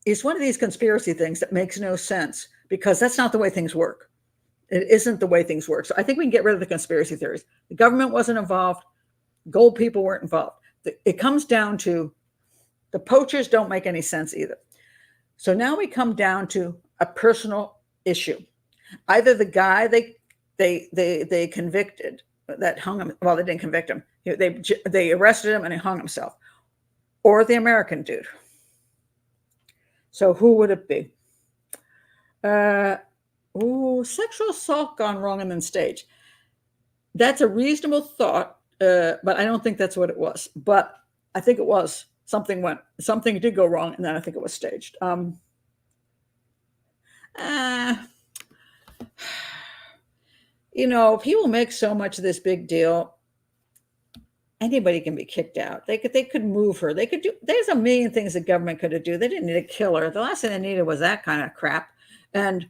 is one of these conspiracy things that makes no sense because that's not the way things work. It isn't the way things work. So I think we can get rid of the conspiracy theories. The government wasn't involved. Gold people weren't involved. It comes down to the poachers don't make any sense either. So now we come down to a personal issue. Either the guy they convicted that hung him, well, they didn't convict him. They arrested him and he hung himself. Or the American dude. So who would it be? Oh, sexual assault gone wrong and then staged. That's a reasonable thought, but I don't think that's what it was. But I think it was something did go wrong, and then I think it was staged. Uh, people make so much of this big deal. Anybody can be kicked out. They could move her. There's a million things the government could do. They didn't need to kill her. The last thing they needed was that kind of crap. And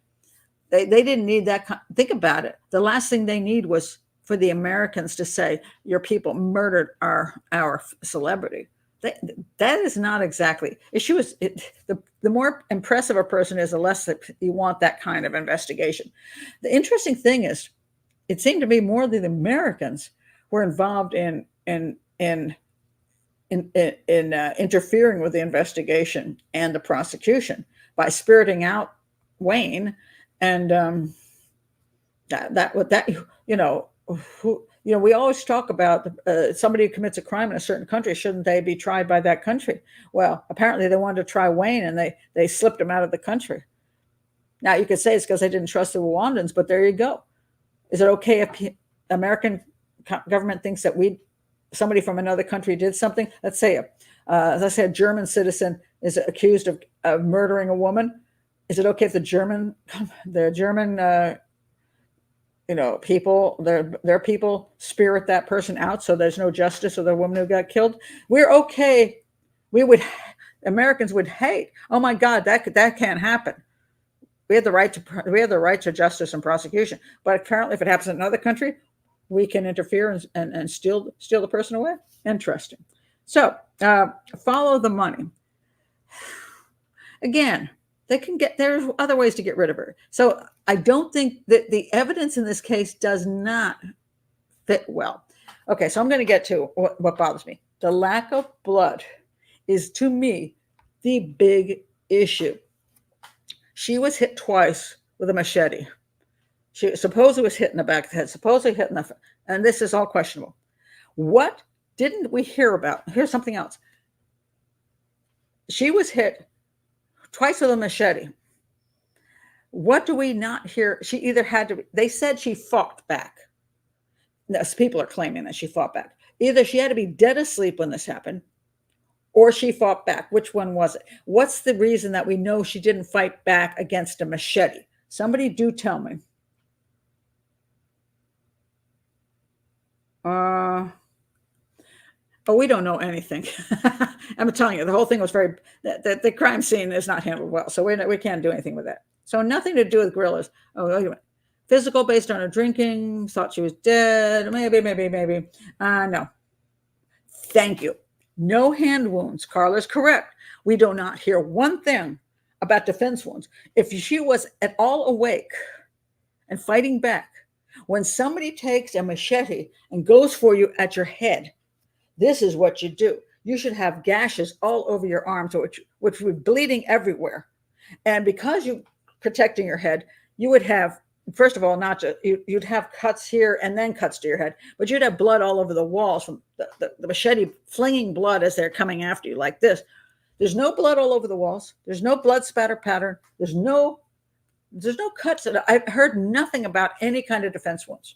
they didn't need that. Think about it. The last thing they need was for the Americans to say, your people murdered our celebrity. That is not exactly. The more impressive a person is, the less that you want that kind of investigation. The interesting thing is, it seemed to be more the Americans were involved in interfering with the investigation and the prosecution by spiriting out Wayne, and we always talk about somebody who commits a crime in a certain country, shouldn't they be tried by that country? Well, apparently they wanted to try Wayne, and they slipped him out of the country. Now you could say it's because they didn't trust the Rwandans, but there you go. Is it okay if American government thinks that somebody from another country did something? Let's say a German citizen is accused of murdering a woman. Is it okay if the German people, their people spirit that person out so there's no justice for the woman who got killed? We're okay. Americans would hate. Oh my God, that can't happen. We have the right to justice and prosecution. But apparently, if it happens in another country, we can interfere and steal the person away. Interesting. So follow the money. Again, there's other ways to get rid of her. So I don't think that the evidence in this case does not fit well. Okay, so I'm going to get to what bothers me. The lack of blood is, to me, the big issue. She was hit twice with a machete. She supposedly was hit in the back of the head, supposedly hit in the, and this is all questionable. What didn't we hear about? Here's something else. She was hit twice with a machete. What do we not hear? She either had to, they said she fought back. People are claiming that she fought back. Either she had to be dead asleep when this happened, or she fought back. Which one was it? What's the reason that we know she didn't fight back against a machete? Somebody do tell me. But we don't know anything. I'm telling you, the whole thing was the crime scene is not handled well. So we can't do anything with that. So nothing to do with gorillas. Oh, wait a minute. Physical based on her drinking, thought she was dead. Maybe. No. Thank you. No hand wounds. Carla's correct. We do not hear one thing about defense wounds. If she was at all awake and fighting back, when somebody takes a machete and goes for you at your head, this is what you do. You should have gashes all over your arms, which would be bleeding everywhere. And because you're protecting your head, you would have, first of all, not just you'd have cuts here and then cuts to your head, but you'd have blood all over the walls from the machete flinging blood as they're coming after you like this. There's no blood all over the walls. There's no blood spatter pattern. There's no cuts. I've heard nothing about any kind of defense wounds.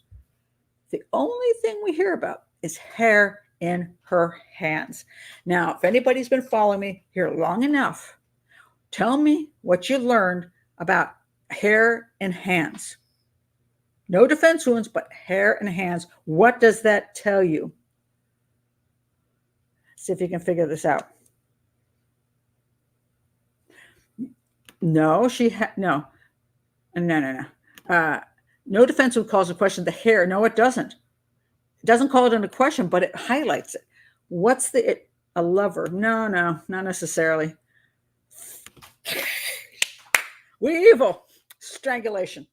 The only thing we hear about is hair in her hands. Now, if anybody's been following me here long enough, tell me what you learned about hair and hands. No defense wounds, but hair and hands. What does that tell you? See if you can figure this out. No, no. No defense wound calls a question. The hair, no, it doesn't. It doesn't call it into question, but it highlights it. What's a lover? No, not necessarily. Weevil, strangulation.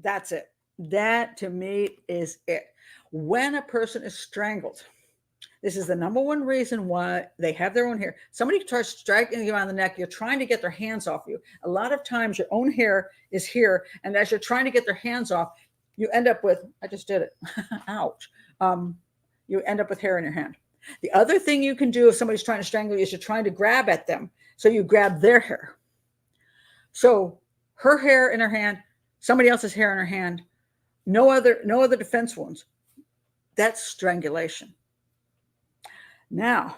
That's it. That to me is it. When a person is strangled, this is the number one reason why they have their own hair. Somebody starts striking you on the neck, you're trying to get their hands off you. A lot of times your own hair is here, and as you're trying to get their hands off, you end up with, I just did it, ouch. You end up with hair in your hand. The other thing you can do if somebody's trying to strangle you is you're trying to grab at them. So you grab their hair. So her hair in her hand, somebody else's hair in her hand, no other defense wounds. That's strangulation. Now,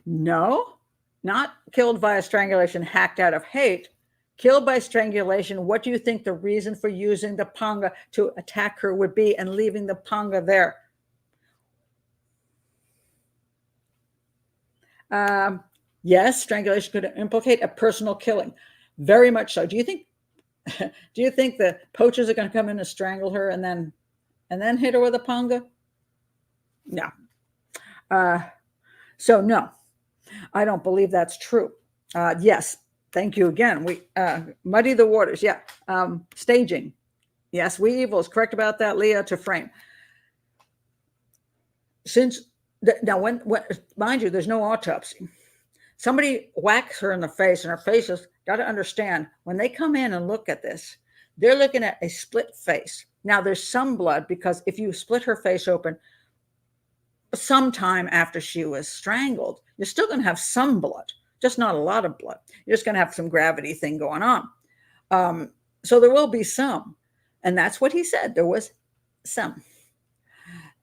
no, not killed via strangulation, hacked out of hate. Killed by strangulation. What do you think the reason for using the panga to attack her would be and leaving the panga there? Yes, strangulation could implicate a personal killing. Very much so. Do you think the poachers are going to come in and strangle her and then hit her with a panga? No. So no, I don't believe that's true. Yes, thank you again. We muddy the waters. Yeah. Staging. Yes, we evil is correct about that, Leah, to frame. Now, when mind you, there's no autopsy. Somebody whacks her in the face, and her face has got to understand when they come in and look at this, they're looking at a split face. Now, there's some blood because if you split her face open sometime after she was strangled, you're still going to have some blood, just not a lot of blood. You're just going to have some gravity thing going on. So there will be some. And that's what he said. There was some.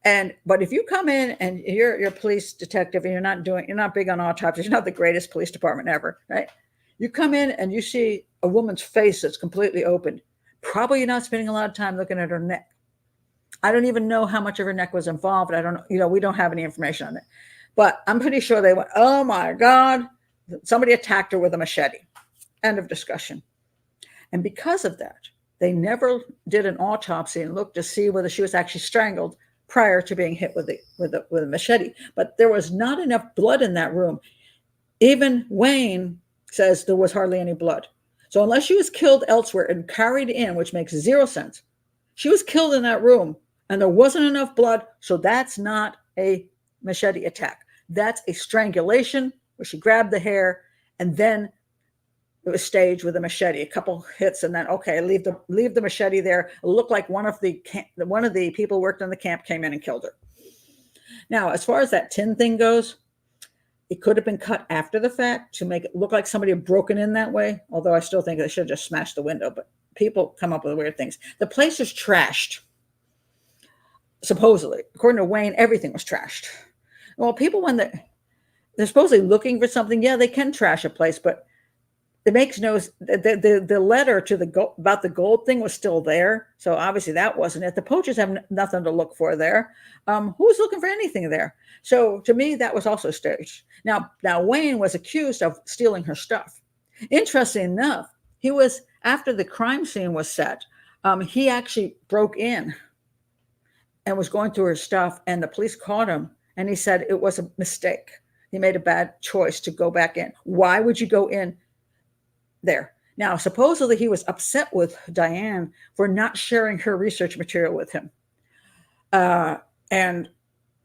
But if you come in and you're a police detective and you're not big on autopsies, you're not the greatest police department ever, right? You come in and you see a woman's face that's completely open. Probably you're not spending a lot of time looking at her neck. I don't even know how much of her neck was involved. I don't know. We don't have any information on it. But I'm pretty sure they went, oh my God, somebody attacked her with a machete. End of discussion. And because of that, they never did an autopsy and looked to see whether she was actually strangled prior to being hit with a machete. But there was not enough blood in that room. Even Wayne says there was hardly any blood. So unless she was killed elsewhere and carried in, which makes zero sense, she was killed in that room and there wasn't enough blood. So that's not a machete attack. That's a strangulation where she grabbed the hair and then it was staged with a machete, a couple hits, and then leave the machete there. It looked like one of the people who worked in the camp came in and killed her. Now, as far as that tin thing goes, it could have been cut after the fact to make it look like somebody had broken in that way. Although I still think they should have just smashed the window. But people come up with weird things. The place is trashed. Supposedly, according to Wayne, everything was trashed. Well, people when they're supposedly looking for something, yeah, they can trash a place, but it makes the letter to about the gold thing was still there. So obviously that wasn't it. The poachers have nothing to look for there. Who's looking for anything there? So to me, that was also staged. Now Wayne was accused of stealing her stuff. Interesting enough, he was, after the crime scene was set, he actually broke in and was going through her stuff, and the police caught him, and he said it was a mistake. He made a bad choice to go back in. Why would you go in there? Now, supposedly he was upset with Diane for not sharing her research material with him. And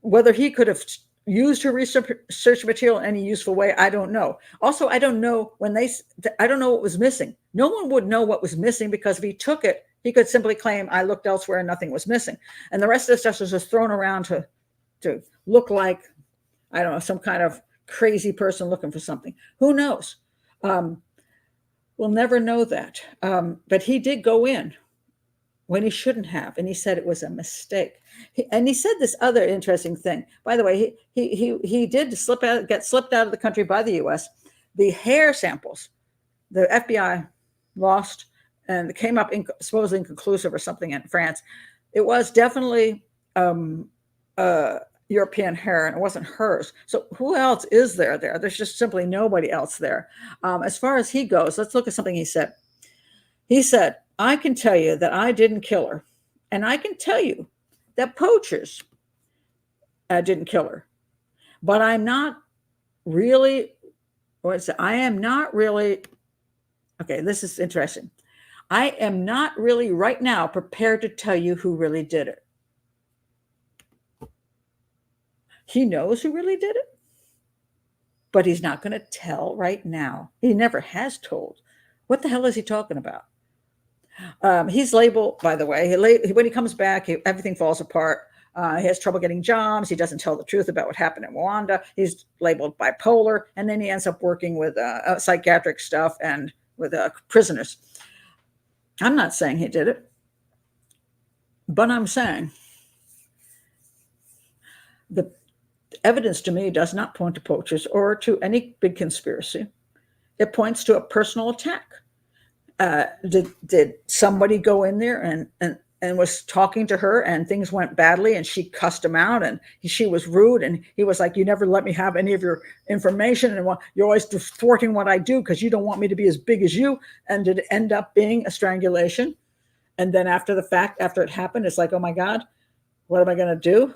whether he could have used her research material in any useful way, I don't know. Also, I don't know I don't know what was missing. No one would know what was missing because if he took it, he could simply claim, I looked elsewhere and nothing was missing. And the rest of the stuff was just thrown around to look like, I don't know, some kind of crazy person looking for something. Who knows? We'll never know that. But he did go in when he shouldn't have. And he said it was a mistake. And he said this other interesting thing. By the way, he did get slipped out of the country by the U.S. The hair samples, the FBI lost and it came up supposedly inconclusive or something in France. It was definitely European hair, and it wasn't hers. So who else is there? There's just simply nobody else there. As far as he goes, let's look at something he said. He said, I can tell you that I didn't kill her. And I can tell you that poachers didn't kill her. But I'm not really, okay, this is interesting. I am not really right now prepared to tell you who really did it. He knows who really did it, but he's not going to tell right now. He never has told. What the hell is he talking about? He's labeled, by the way, when he comes back, everything falls apart. He has trouble getting jobs. He doesn't tell the truth about what happened in Rwanda. He's labeled bipolar, and then he ends up working with psychiatric stuff and with prisoners. I'm not saying he did it, but I'm saying the evidence to me does not point to poachers or to any big conspiracy. It points to a personal attack. Did somebody go in there and was talking to her and things went badly and she cussed him out and she was rude and he was like, you never let me have any of your information and you're always thwarting what I do because you don't want me to be as big as you. And did it end up being a strangulation? And then after the fact, after it happened, it's like, oh my God, what am I going to do?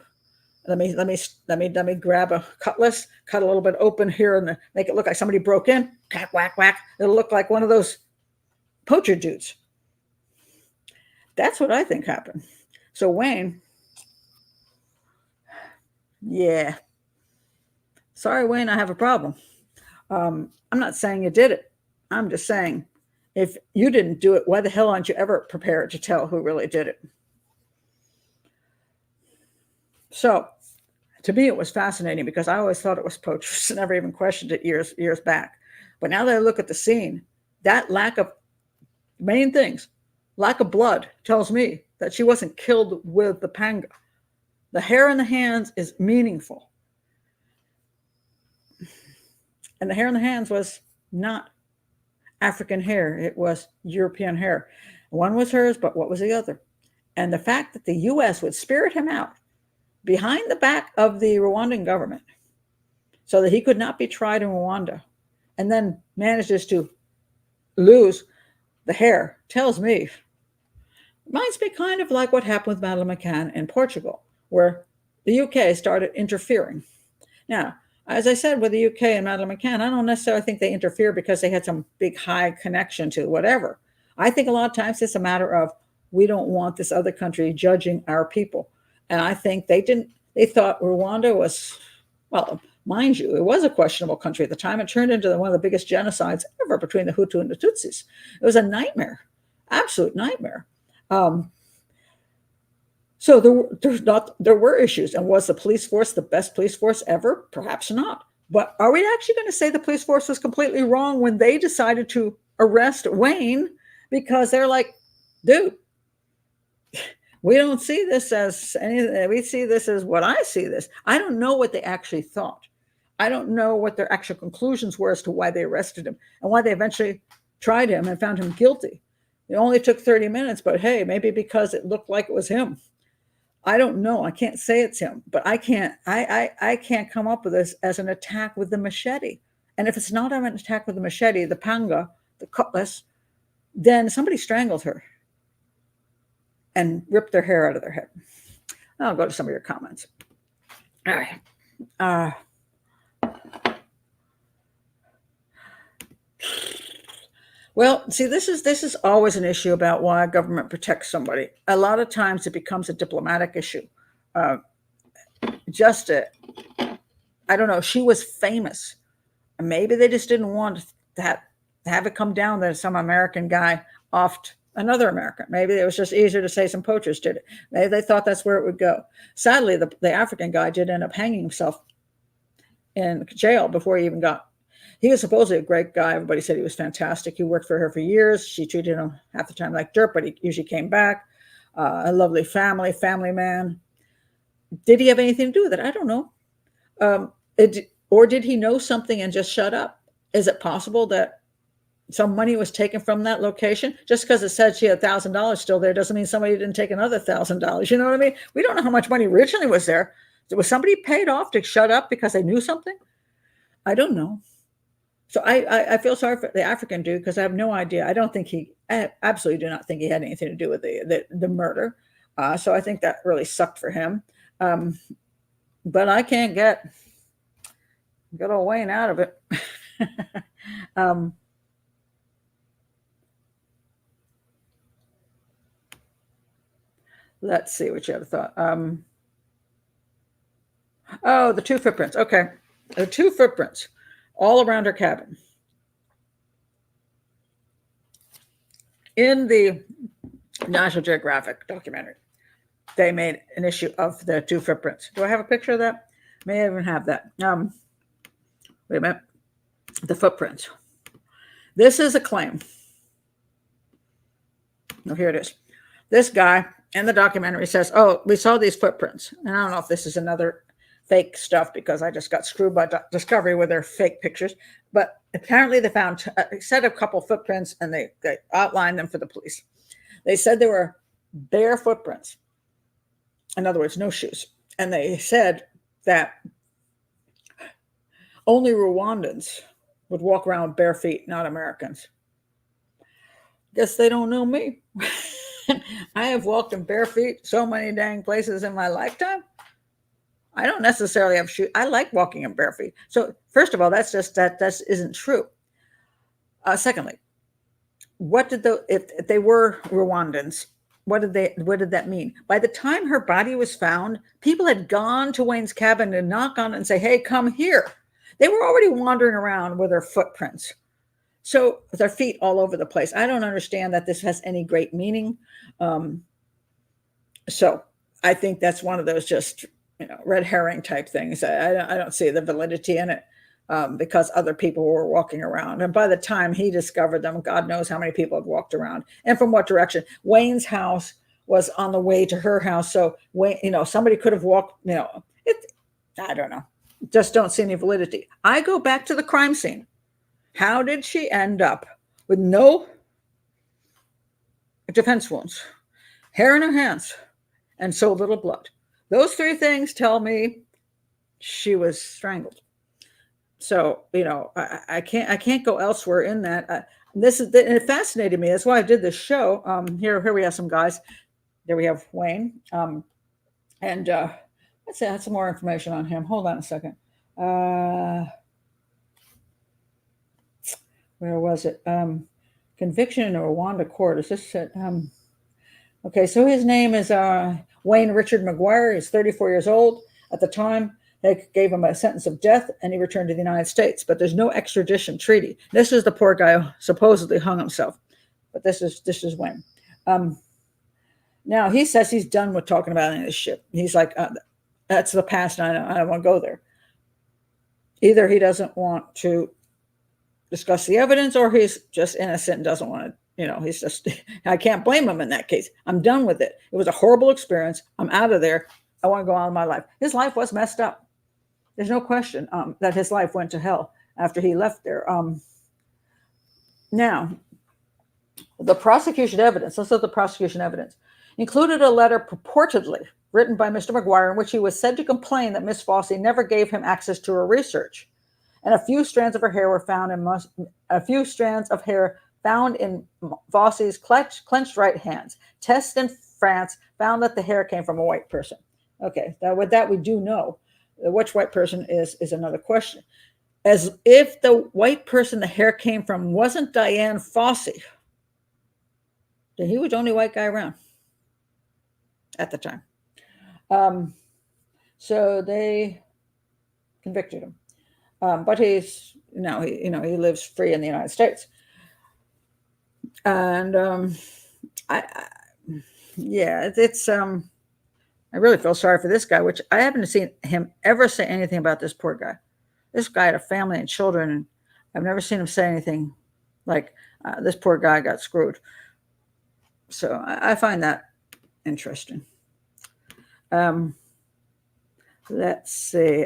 Let me grab a cutlass, cut a little bit open here and make it look like somebody broke in. Whack, whack, whack. It'll look like one of those poacher dudes. That's what I think happened. So Wayne, yeah. Sorry, Wayne, I have a problem. I'm not saying you did it. I'm just saying, if you didn't do it, why the hell aren't you ever prepared to tell who really did it? So to me, it was fascinating because I always thought it was poachers and never even questioned it years back. But now that I look at the scene, that lack of main things, lack of blood tells me that she wasn't killed with the panga. The hair in the hands is meaningful. And the hair in the hands was not African hair. It was European hair. One was hers, but what was the other? And the fact that the U.S. would spirit him out behind the back of the Rwandan government so that he could not be tried in Rwanda and then manages to lose the hair tells me, reminds me kind of like what happened with Madeleine McCann in Portugal, where the UK started interfering. Now, as I said with the UK and Madeleine McCann, I don't necessarily think they interfere because they had some big high connection to whatever. I think a lot of times it's a matter of we don't want this other country judging our people. And I think they thought Rwanda was, well, mind you, it was a questionable country at the time. It turned into one of the biggest genocides ever between the Hutu and the Tutsis. It was a nightmare, absolute nightmare. So there were issues. And was the police force the best police force ever? Perhaps not. But are we actually going to say the police force was completely wrong when they decided to arrest Wayne because they're like, dude, we don't see this as anything. We see this as what I see this. I don't know what they actually thought. I don't know what their actual conclusions were as to why they arrested him and why they eventually tried him and found him guilty. It only took 30 minutes, but hey, maybe because it looked like it was him. I don't know. I can't say it's him, but I can't come up with this as an attack with the machete. And if it's not an attack with the machete, the panga, the cutlass, then somebody strangled her and ripped their hair out of their head. I'll go to some of your comments. All right. Well, see, this is always an issue about why government protects somebody. A lot of times it becomes a diplomatic issue. I don't know, she was famous. Maybe they just didn't want to have it come down that some American guy offed another American. Maybe it was just easier to say some poachers did it. Maybe they thought that's where it would go. Sadly, the African guy did end up hanging himself in jail before he even got. He was supposedly a great guy. Everybody said he was fantastic. He worked for her for years. She treated him half the time like dirt, but he usually came back. A lovely family man. Did he have anything to do with it? I don't know. Or did he know something and just shut up? Is it possible that some money was taken from that location? Just because it said she had $1,000 still there doesn't mean somebody didn't take another $1,000. You know what I mean? We don't know how much money originally was there. Was somebody paid off to shut up because they knew something? I don't know. So I feel sorry for the African dude because I have no idea. I absolutely do not think he had anything to do with the murder. So I think that really sucked for him. But I can't get good old Wayne out of it. Let's see what you have thought. The two footprints. Okay. The two footprints all around her cabin. In the National Geographic documentary, they made an issue of the 2 footprints. Do I have a picture of that? May even have that. Wait a minute. The footprints. This is a claim. Oh, here it is. This guy in the documentary says, oh, we saw these footprints. And I don't know if this is another fake stuff because I just got screwed by Discovery with their fake pictures. But apparently they found, said a couple footprints and they outlined them for the police. They said they were bare footprints. In other words, no shoes. And they said that only Rwandans would walk around with bare feet, not Americans. Guess they don't know me. I have walked in bare feet so many dang places in my lifetime. I don't necessarily have shoes. I like walking in bare feet. So first of all, that isn't true. Secondly, what did if they were Rwandans, what did that mean? By the time her body was found, people had gone to Wayne's cabin to knock on it and say, hey, come here. They were already wandering around with their footprints. So with their feet all over the place. I don't understand that this has any great meaning. So I think that's one of those just, red herring type things. I don't see the validity in it because other people were walking around. And by the time he discovered them, God knows how many people had walked around and from what direction. Wayne's house was on the way to her house. So Wayne, somebody could have walked, I don't know. Just don't see any validity. I go back to the crime scene. How did she end up with no defense wounds, hair in her hands, and so little blood? Those 3 things tell me she was strangled. So, I can't go elsewhere in that. And it fascinated me. That's why I did this show. Here we have some guys. There we have Wayne. And let's add some more information on him. Hold on a second. Where was it? Conviction in a Rwanda court. Is this it? Okay, so his name is Wayne Richard McGuire. He's 34 years old. At the time, they gave him a sentence of death, and he returned to the United States. But there's no extradition treaty. This is the poor guy who supposedly hung himself. But this is Wayne. Now, he says he's done with talking about any of this shit. He's like, that's the past, and I don't want to go there. Either he doesn't want to discuss the evidence, or he's just innocent and doesn't want to, he's just, I can't blame him in that case. I'm done with it. It was a horrible experience. I'm out of there. I want to go on with my life. His life was messed up. There's no question that his life went to hell after he left there. Now, the prosecution evidence, let's look at the prosecution evidence, included a letter purportedly written by Mr. McGuire in which he was said to complain that Miss Fossey never gave him access to her research. And a few strands of her hair were found in Fossey's clenched right hands. Tests in France found that the hair came from a white person. Okay, with that we do know. Which white person is another question. As if the white person the hair came from wasn't Dian Fossey, then he was the only white guy around at the time. So they convicted him. But he's he lives free in the United States, and it's I really feel sorry for this guy, which I haven't seen him ever say anything about this poor guy. This guy had a family and children, and I've never seen him say anything like this poor guy got screwed. So I find that interesting. Let's see.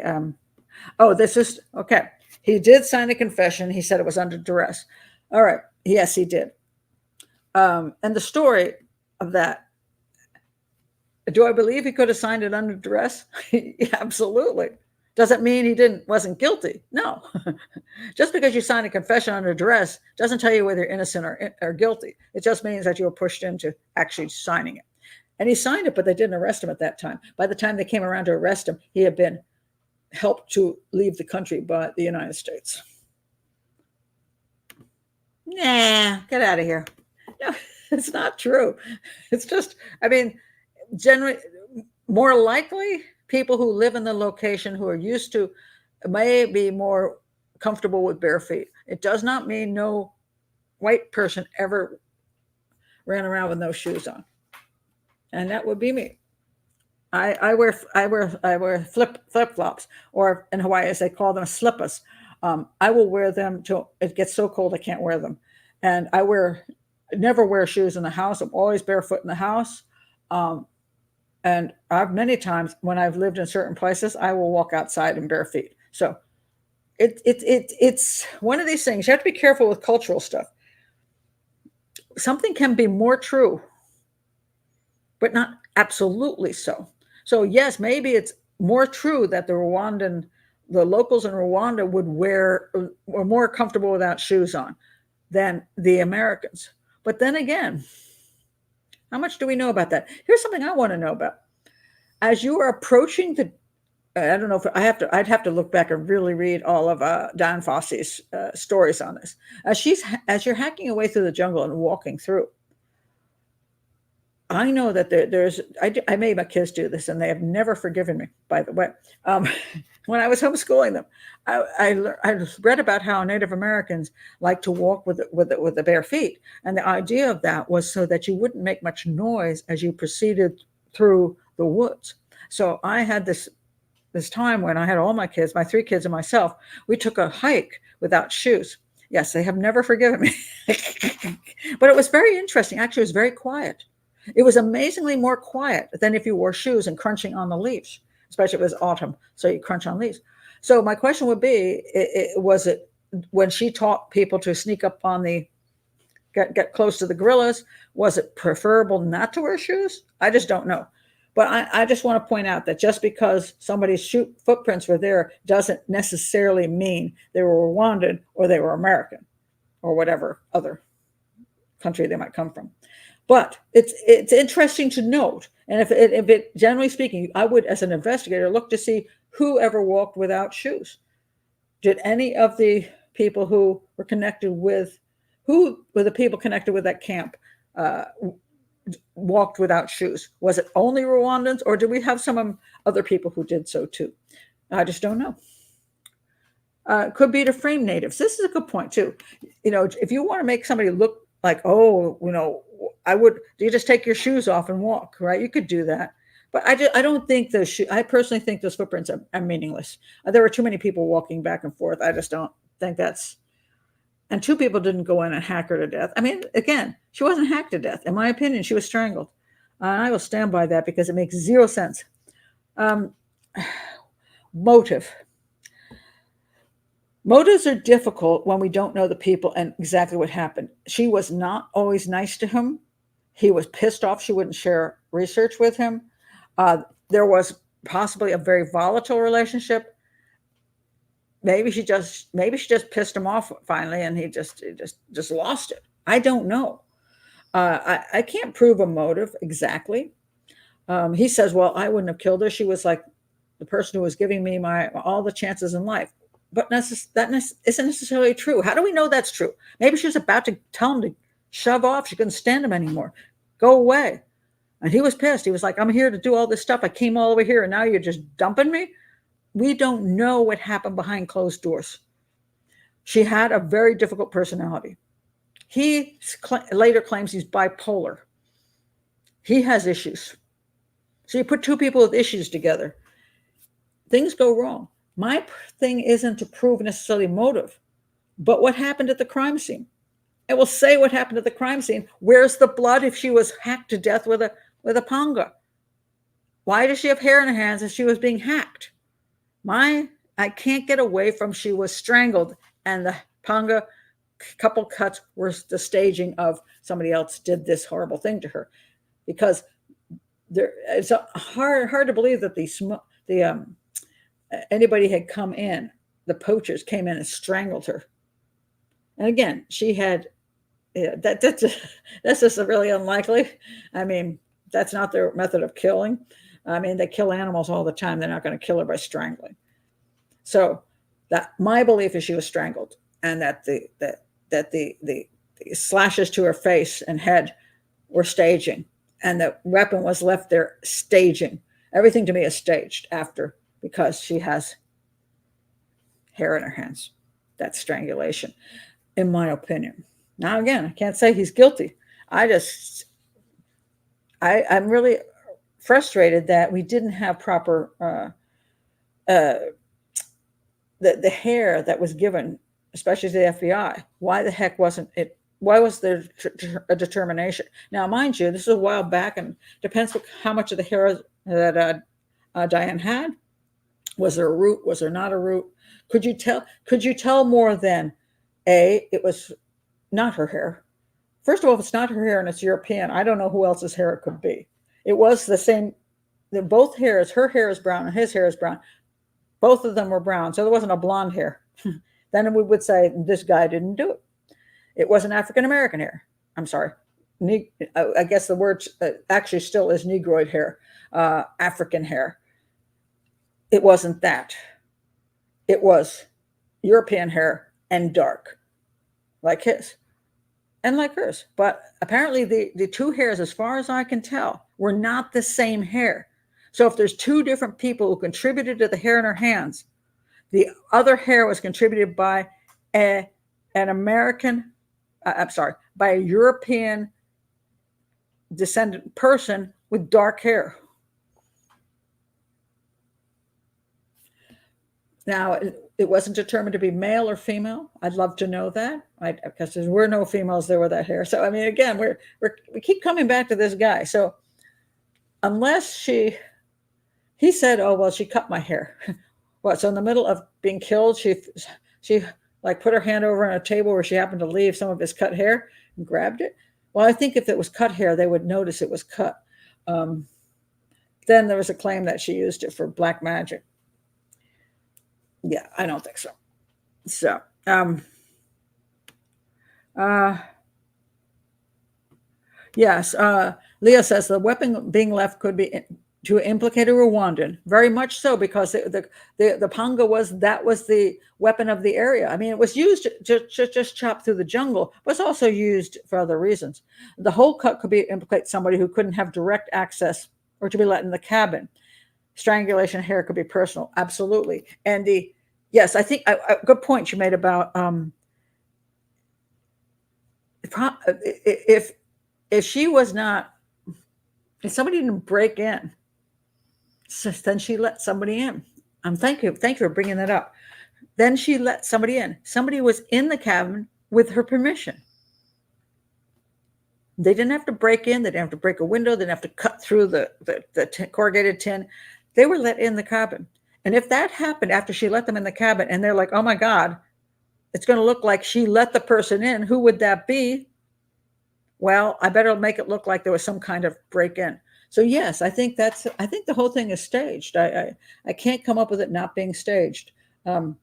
This is okay. He did sign a confession. He said it was under duress. All right. Yes, he did. And the story of that, do I believe he could have signed it under duress? Absolutely. Doesn't mean he wasn't guilty. No. Just because you sign a confession under duress doesn't tell you whether you're innocent or guilty. It just means that you were pushed into actually signing it. And he signed it, but they didn't arrest him at that time. By the time they came around to arrest him, he had been helped to leave the country by the United States. Nah, get out of here. No, it's not true. It's just, generally, more likely, people who live in the location who are used to may be more comfortable with bare feet. It does not mean no white person ever ran around with no shoes on. And that would be me. I wear flip flops, or in Hawaii as they call them, slippers. I will wear them till it gets so cold I can't wear them, and never wear shoes in the house. I'm always barefoot in the house. Um, and I've many times when I've lived in certain places, I will walk outside in bare feet. So it's one of these things. You have to be careful with cultural stuff. Something can be more true, but not absolutely so. So yes, maybe it's more true that the locals in Rwanda were more comfortable without shoes on than the Americans. But then again, how much do we know about that? Here's something I want to know about. As you are approaching I don't know if I'd have to look back and really read all of Dian Fossey's stories on this. As you're hacking away through the jungle and walking through, I know that I made my kids do this, and they have never forgiven me, by the way. When I was homeschooling them, I read about how Native Americans like to walk with the bare feet. And the idea of that was so that you wouldn't make much noise as you proceeded through the woods. So I had this time when I had all my kids, my 3 kids and myself, we took a hike without shoes. Yes, they have never forgiven me. But it was very interesting. Actually, it was very quiet. It was amazingly more quiet than if you wore shoes and crunching on the leaves, especially if it was autumn, so you crunch on leaves. So my question would be, was it when she taught people to sneak up on get close to the gorillas, was it preferable not to wear shoes? I just don't know. But I just want to point out that just because somebody's footprints were there doesn't necessarily mean they were Rwandan or they were American or whatever other country they might come from. But it's interesting to note. And if it generally speaking, I would, as an investigator, look to see who ever walked without shoes. Did any of the people who were the people connected with that camp walked without shoes? Was it only Rwandans, or did we have some other people who did so too? I just don't know. Could be to frame natives. This is a good point too. If you want to make somebody look like, oh, you just take your shoes off and walk, right? You could do that. But I don't think I personally think those footprints are meaningless. There were too many people walking back and forth. I just don't think and 2 people didn't go in and hack her to death. I mean, again, she wasn't hacked to death. In my opinion, she was strangled. I will stand by that because it makes 0 sense. Motive. Motives are difficult when we don't know the people and exactly what happened. She was not always nice to him. He was pissed off she wouldn't share research with him. There was possibly a very volatile relationship. Maybe she just pissed him off finally, and he just lost it. I don't know. I can't prove a motive exactly. He says, "Well, I wouldn't have killed her. She was like the person who was giving me all the chances in life." But that isn't necessarily true. How do we know that's true? Maybe she was about to tell him to shove off. She couldn't stand him anymore. Go away. And he was pissed. He was like, "I'm here to do all this stuff. I came all the way here, and now you're just dumping me." We don't know what happened behind closed doors. She had a very difficult personality. He later claims he's bipolar. He has issues. So you put 2 people with issues together, things go wrong. My thing isn't to prove necessarily motive, but what happened at the crime scene. It will say what happened at the crime scene. Where's the blood if she was hacked to death with a panga? Why does she have hair in her hands if she was being hacked? I can't get away from she was strangled, and the panga couple cuts were the staging of somebody else did this horrible thing to her, because it's hard to believe that anybody had come in. The poachers came in and strangled her. And again, she had that's just really unlikely. I mean, that's not their method of killing. I mean, they kill animals all the time. They're not going to kill her by strangling. So that my belief is she was strangled, and that the slashes to her face and head were staging, and the weapon was left there staging. Everything to me is staged after, because she has hair in her hands. That's strangulation, in my opinion. Now, again, I can't say he's guilty. I'm really frustrated that we didn't have proper uh, the hair that was given, especially to the FBI. Why the heck wasn't it? Why was there a determination? Now, mind you, this is a while back, and depends how much of the hair that Diane had. Was there a root? Was there not a root? Could you tell? Could you tell more than it was not her hair? First of all, if it's not her hair and it's European, I don't know who else's hair it could be. It was the same. Both hairs. Her hair is brown and his hair is brown. Both of them were brown, so there wasn't a blonde hair. Then we would say this guy didn't do it. It wasn't African American hair. I'm sorry. I guess the word actually still is Negroid hair, African hair. It wasn't that. It was European hair and dark, like his and like hers. But apparently the two hairs, as far as I can tell, were not the same hair. So if there's two different people who contributed to the hair in her hands, the other hair was contributed by an American, by a European descendant person with dark hair. Now, it wasn't determined to be male or female. I'd love to know that, because there were no females there with that hair. So, I mean, again, we keep coming back to this guy. So, unless he said, "Oh well, she cut my hair." What? So in the middle of being killed, she like put her hand over on a table where she happened to leave some of his cut hair and grabbed it. Well, I think if it was cut hair, they would notice it was cut. Then there was a claim that she used it for black magic. Yeah, I don't think so. So, yes, Leah says the weapon being left could be to implicate a Rwandan. Very much so, because the panga was the weapon of the area. I mean, it was used to just chop through the jungle, but it's also used for other reasons. The whole cut could be implicate somebody who couldn't have direct access or to be let in the cabin. Strangulation hair could be personal, absolutely. And yes, I think a good point you made about if she was not, if somebody didn't break in, then she let somebody in. Thank you for bringing that up. Then she let somebody in. Somebody was in the cabin with her permission. They didn't have to break in. They didn't have to break a window. They didn't have to cut through the corrugated tin. They were let in the cabin. And if that happened after she let them in the cabin, and they're like, "Oh my God, it's going to look like she let the person in," who would that be? Well, I better make it look like there was some kind of break-in. So yes, I think the whole thing is staged. I can't come up with it not being staged. The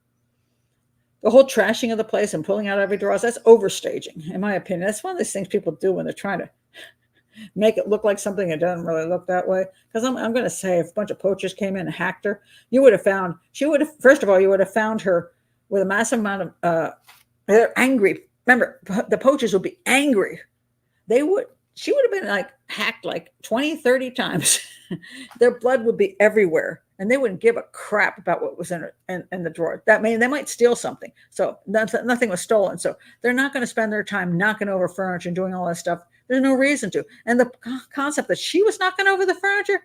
whole trashing of the place and pulling out every drawer, that's overstaging, in my opinion. That's one of those things people do when they're trying to make it look like something that doesn't really look that way. Because I'm going to say, if a bunch of poachers came in and hacked her, first of all, you would have found her with a massive amount of, they're angry. Remember, the poachers would be angry. She would have been like hacked like 20, 30 times. Their blood would be everywhere, and they wouldn't give a crap about what was in the drawer. That means they might steal something. So nothing was stolen. So they're not going to spend their time knocking over furniture and doing all that stuff. There's no reason to. And the concept that she was knocking over the furniture,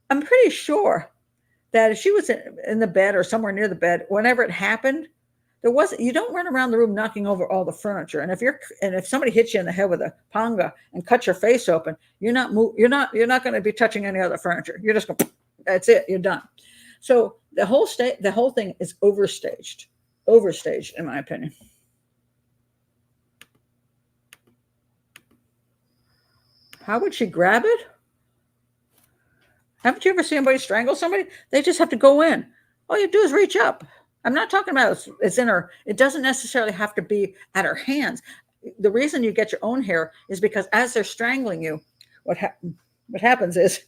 I'm pretty sure that if she was in the bed or somewhere near the bed, whenever it happened, you don't run around the room knocking over all the furniture. And if somebody hits you in the head with a panga and cuts your face open, you're not going to be touching any other furniture. You're just going, that's it, you're done. So the whole thing is overstaged in my opinion. How would she grab it? Haven't you ever seen anybody strangle somebody? They just have to go in. All you do is reach up. I'm not talking about it's in her. It doesn't necessarily have to be at her hands. The reason you get your own hair is because as they're strangling you, what happens is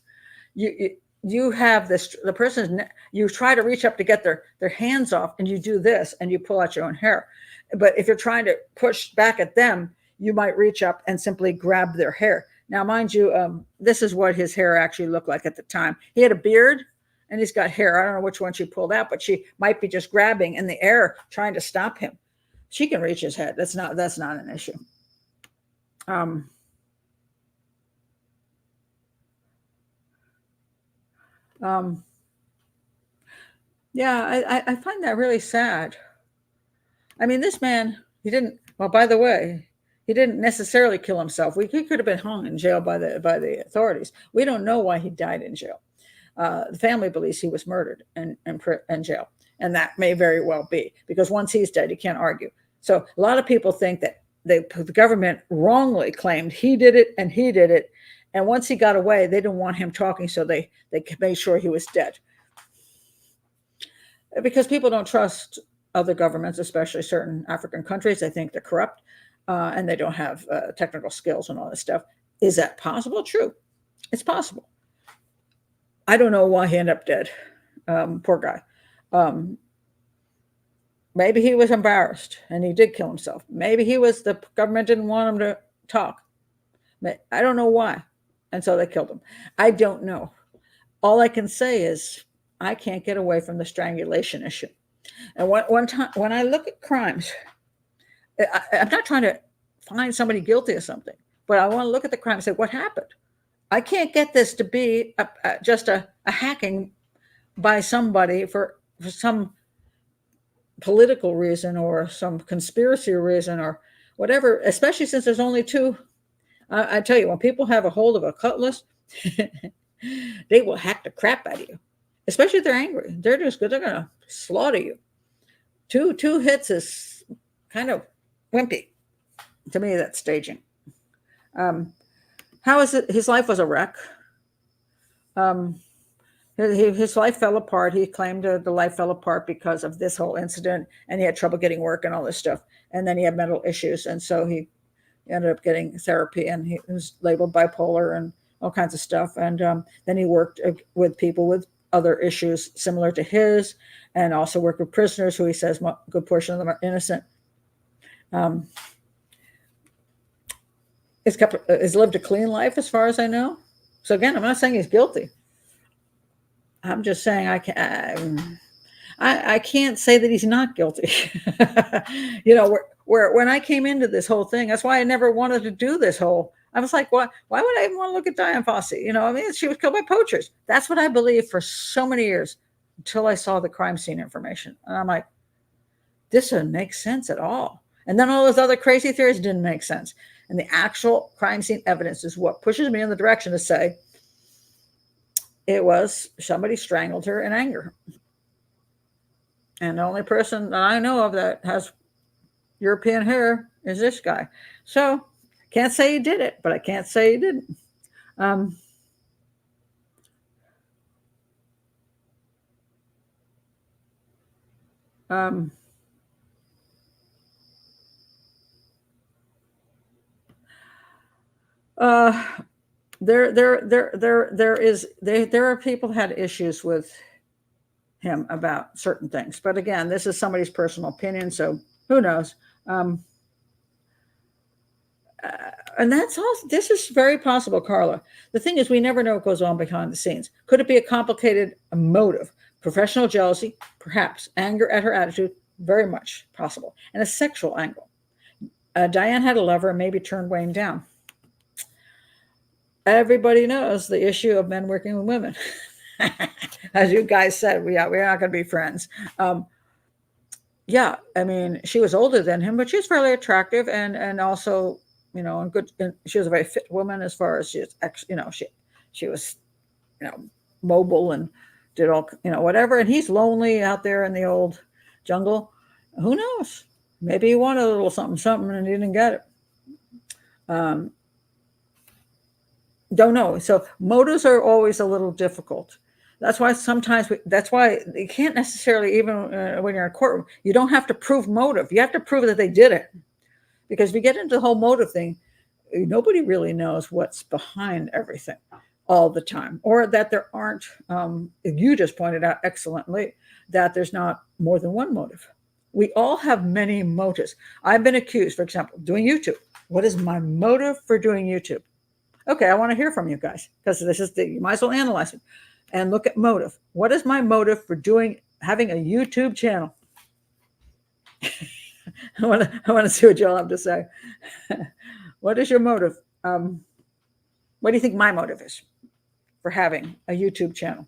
you have the person's, you try to reach up to get their hands off, and you do this and you pull out your own hair. But if you're trying to push back at them, you might reach up and simply grab their hair. Now, mind you, this is what his hair actually looked like at the time. He had a beard. And he's got hair. I don't know which one she pulled out, but she might be just grabbing in the air, trying to stop him. She can reach his head. That's not an issue. Um, yeah, I find that really sad. I mean, this man, he didn't. Well, by the way, he didn't necessarily kill himself. He could have been hung in jail by the authorities. We don't know why he died in jail. The family believes he was murdered in jail, and that may very well be because once he's dead, you can't argue. So a lot of people think that the government wrongly claimed he did it and he did it, and once he got away, they didn't want him talking, so they made sure he was dead because people don't trust other governments, especially certain African countries. They think they're corrupt and they don't have technical skills and all this stuff. Is that possible? True. It's possible. I don't know why he ended up dead. Poor guy. Um, maybe he was embarrassed and he did kill himself. Maybe the government didn't want him to talk. I don't know why. And so they killed him. I don't know. All I can say is I can't get away from the strangulation issue. And one time when I look at crimes, I'm not trying to find somebody guilty of something, but I want to look at the crime and say, what happened? I can't get this to be just a hacking by somebody for some political reason or some conspiracy reason or whatever, especially since there's only two. I tell you, when people have a hold of a cutlass, they will hack the crap out of you, especially if they're angry. They're going to slaughter you. Two hits is kind of wimpy. To me, that's staging. How is it? His life was a wreck. His life fell apart. He claimed the life fell apart because of this whole incident, and he had trouble getting work and all this stuff. And then he had mental issues, and so he ended up getting therapy, and he was labeled bipolar and all kinds of stuff. And then he worked with people with other issues similar to his, and also worked with prisoners who he says a good portion of them are innocent. He's lived a clean life as far as I know. So again, I'm not saying he's guilty. I'm just saying I can't say that he's not guilty. When I came into this whole thing, that's why I never wanted to do this whole. I was like, why would I even want to look at Dian Fossey? I mean, she was killed by poachers. That's what I believed for so many years until I saw the crime scene information. And I'm like, this doesn't make sense at all. And then all those other crazy theories didn't make sense. And the actual crime scene evidence is what pushes me in the direction to say it was somebody strangled her in anger. And the only person that I know of that has European hair is this guy. So can't say he did it, but I can't say he didn't. There are people had issues with him about certain things, but again, this is somebody's personal opinion, so who knows? And that's also, this is very possible, Carla. The thing is, we never know what goes on behind the scenes. Could it be a complicated motive? Professional jealousy, perhaps. Anger at her attitude, very much possible. And a sexual angle. Diane had a lover and maybe turned Wayne down. Everybody knows the issue of men working with women. As you guys said, we're not going to be friends. Yeah, I mean, she was older than him, but she was fairly attractive and also, and good. And she was a very fit woman as far as she was, mobile and did all, whatever. And he's lonely out there in the old jungle. Who knows? Maybe he wanted a little something and he didn't get it. Don't know. So motives are always a little difficult. That's why sometimes that's why you can't necessarily, even when you're in a courtroom, you don't have to prove motive. You have to prove that they did it. Because if you get into the whole motive thing, nobody really knows what's behind everything all the time, or that there aren't, you just pointed out excellently, that there's not more than one motive. We all have many motives. I've been accused, for example, doing YouTube. What is my motive for doing YouTube? Okay, I want to hear from you guys, because you might as well analyze it and look at motive. What is my motive for having a YouTube channel? I want to see what y'all have to say. What is your motive? What do you think my motive is for having a YouTube channel?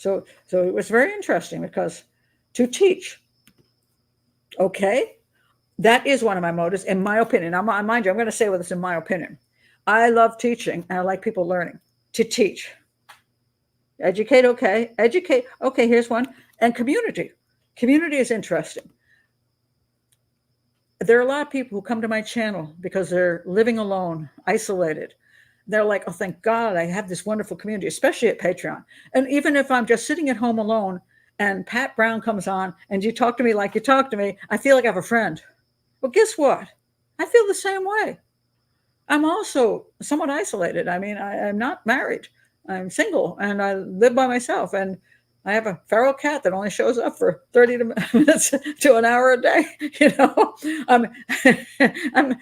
So it was very interesting because to teach, okay, that is one of my motives, in my opinion. Mind you, I'm going to say what this in my opinion. I love teaching and I like people learning. To teach. Educate, okay. Educate, okay, here's one. And community. Community is interesting. There are a lot of people who come to my channel because they're living alone, isolated. They're like, oh, thank God I have this wonderful community, especially at Patreon. And even if I'm just sitting at home alone and Pat Brown comes on and you talk to me like you talk to me, I feel like I have a friend. Well, guess what? I feel the same way. I'm also somewhat isolated. I mean, I'm not married. I'm single and I live by myself. And I have a feral cat that only shows up for 30 minutes to an hour a day. You know,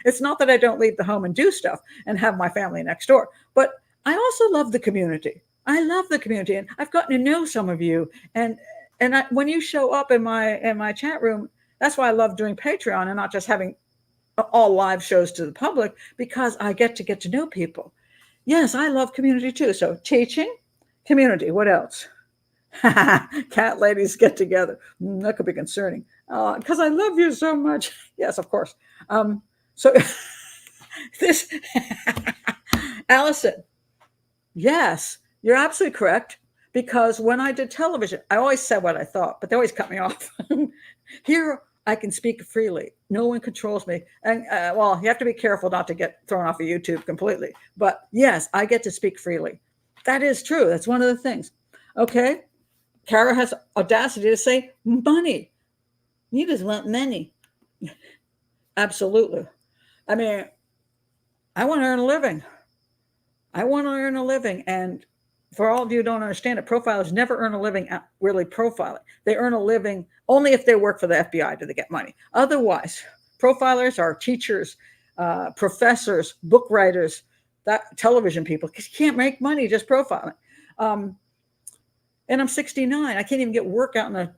it's not that I don't leave the home and do stuff and have my family next door, but I also love the community. I love the community, and I've gotten to know some of you. And when you show up in my chat room, that's why I love doing Patreon and not just having all live shows to the public, because I get to know people. Yes, I love community too. So teaching, community. What else? Cat ladies get together. That could be concerning because I love you so much. Yes, of course. So this, Allison. Yes, you're absolutely correct. Because when I did television, I always said what I thought, but they always cut me off. Here, I can speak freely. No one controls me. And well, you have to be careful not to get thrown off of YouTube completely. But yes, I get to speak freely. That is true. That's one of the things. Okay. Kara has audacity to say money. You just want money. Absolutely. I mean, I want to earn a living. I want to earn a living. And for all of you who don't understand it, profilers never earn a living really profiling. They earn a living only if they work for the FBI do they get money. Otherwise, profilers are teachers, professors, book writers, that television people, because you can't make money just profiling. And I'm 69. I can't even get work out in a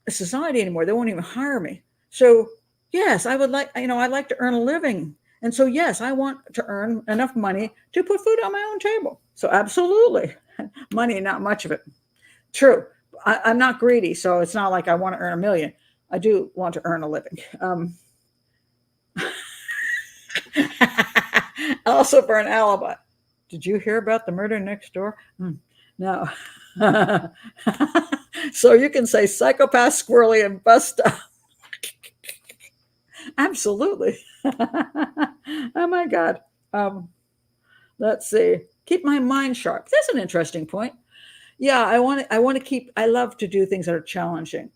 society anymore. They won't even hire me. So yes, I would like, I'd like to earn a living. And so, yes, I want to earn enough money to put food on my own table. So absolutely. Money, not much of it. True. I'm not greedy, so it's not like I want to earn $1 million. I do want to earn a living. Also for an alibi. Did you hear about the murder next door? No. So you can say psychopath, squirrely, and bust up. Absolutely. Oh my God. Let's see. Keep my mind sharp. That's an interesting point. Yeah, I want to keep. I love to do things that are challenging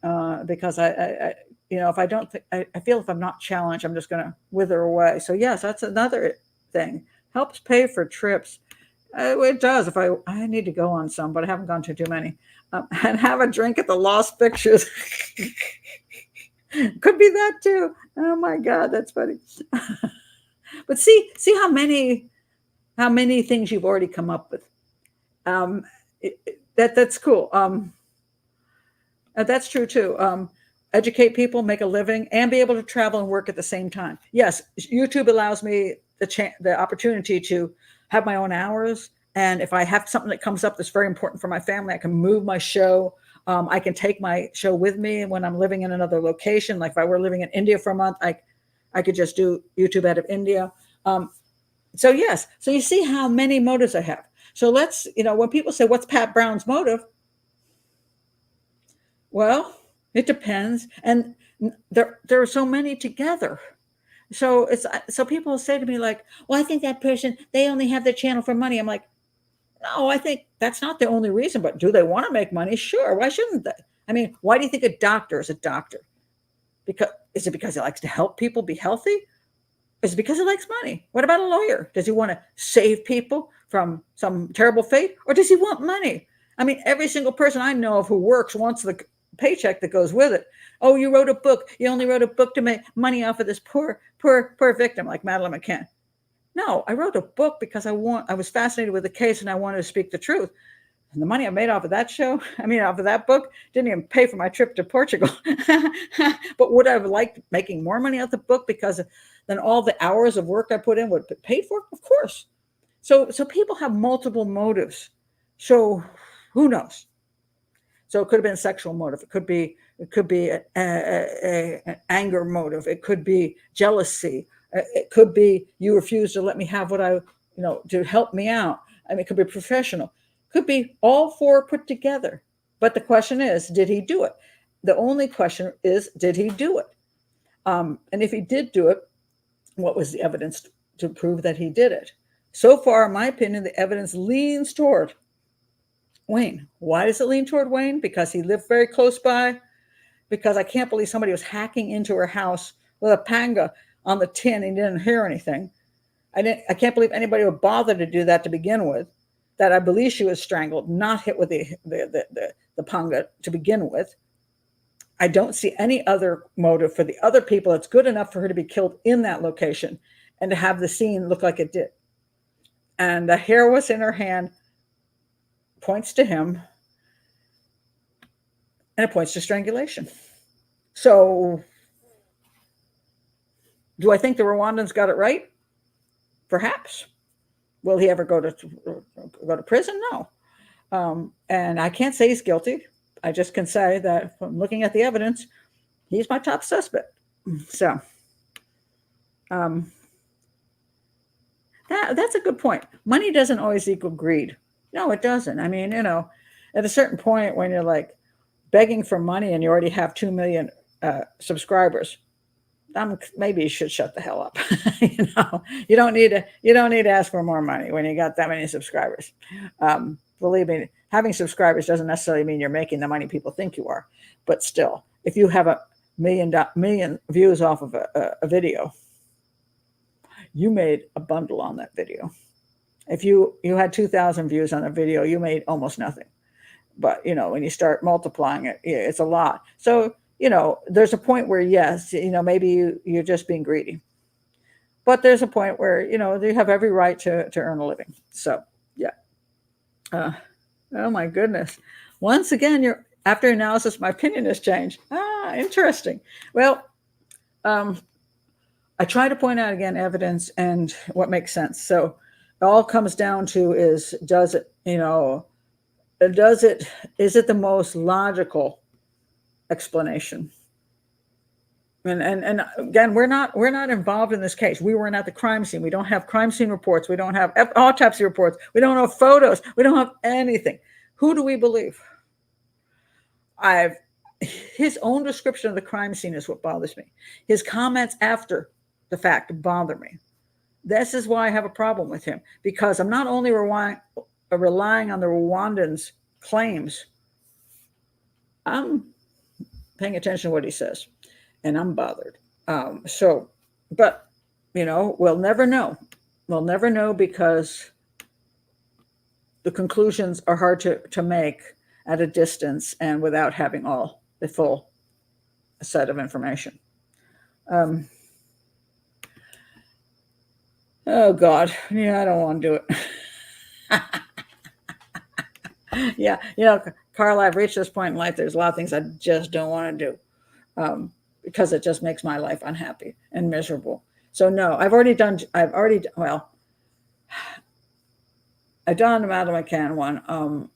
because I if I don't, I feel if I'm not challenged, I'm just going to wither away. So yes, that's another thing. Helps pay for trips. It does. If I need to go on some, but I haven't gone to too many. And have a drink at the Lost Pictures. Could be that too. Oh my God, that's funny. But see how many things you've already come up with. That's cool. That's true too. Educate people, make a living, and be able to travel and work at the same time. Yes, YouTube allows me the opportunity to have my own hours. And if I have something that comes up that's very important for my family, I can move my show. I can take my show with me when I'm living in another location. Like if I were living in India for a month, I could just do YouTube out of India. So yes, so you see how many motives I have. So let's, when people say, what's Pat Brown's motive? Well, it depends. And there are so many together. So people say to me like, well, I think that person, they only have their channel for money. I'm like, no, I think that's not the only reason, but do they want to make money? Sure. Why shouldn't they? I mean, why do you think a doctor is a doctor? Is it because he likes to help people be healthy? Is it because he likes money? What about a lawyer? Does he want to save people from some terrible fate? Or does he want money? I mean, every single person I know of who works wants the paycheck that goes with it. Oh, you wrote a book. You only wrote a book to make money off of this poor victim like Madeleine McCann. No, I wrote a book because I was fascinated with the case and I wanted to speak the truth. And the money I made off of that off of that book, didn't even pay for my trip to Portugal. But would I have liked making more money out the book because then all the hours of work I put in would be paid for? Of course. So people have multiple motives. So who knows? So it could have been a sexual motive. It could be an anger motive. It could be jealousy. It could be you refuse to let me have what I, to help me out. I mean, it could be professional. It could be all four put together. But the question is, did he do it? The only question is, did he do it? And if he did do it, what was the evidence to prove that he did it? So far, in my opinion, the evidence leans toward Wayne. Why does it lean toward Wayne? Because he lived very close by. Because I can't believe somebody was hacking into her house with a panga on the tin and didn't hear anything. I can't believe anybody would bother to do that to begin with. That I believe she was strangled, not hit with the panga to begin with. I don't see any other motive for the other people. It's good enough for her to be killed in that location and to have the scene look like it did. And the hair was in her hand, points to him, and it points to strangulation. So, do I think the Rwandans got it right? Perhaps. Will he ever go to prison? No. And I can't say he's guilty. I just can say that from looking at the evidence, he's my top suspect. So, that's a good point. Money doesn't always equal greed. No, it doesn't. I mean, at a certain point when you're like begging for money and you already have 2 million subscribers, maybe you should shut the hell up. You don't need to ask for more money when you got that many subscribers. Believe me, having subscribers doesn't necessarily mean you're making the money people think you are. But still, if you have a million views off of a video, you made a bundle on that video. If you had 2,000 views on a video, you made almost nothing. But, when you start multiplying it, it's a lot. So, there's a point where, yes, maybe you're just being greedy. But there's a point where, you have every right to earn a living. So, yeah. Oh, my goodness. Once again, after analysis, my opinion has changed. Interesting. Well, I try to point out, again, evidence and what makes sense. So it all comes down to is it the most logical explanation? And again, we're not involved in this case. We weren't at the crime scene. We don't have crime scene reports. We don't have autopsy reports. We don't have photos. We don't have anything. Who do we believe? His own description of the crime scene is what bothers me. His comments after the fact bother me. This is why I have a problem with him, because I'm not only relying on the Rwandans' claims, I'm paying attention to what he says, and I'm bothered. But we'll never know. We'll never know because the conclusions are hard to make at a distance and without having all the full set of information. Oh God, I don't want to do it. Yeah, Carla, I've reached this point in life. There's a lot of things I just don't want to do because it just makes my life unhappy and miserable. So no, I've done the Madeleine McCann one.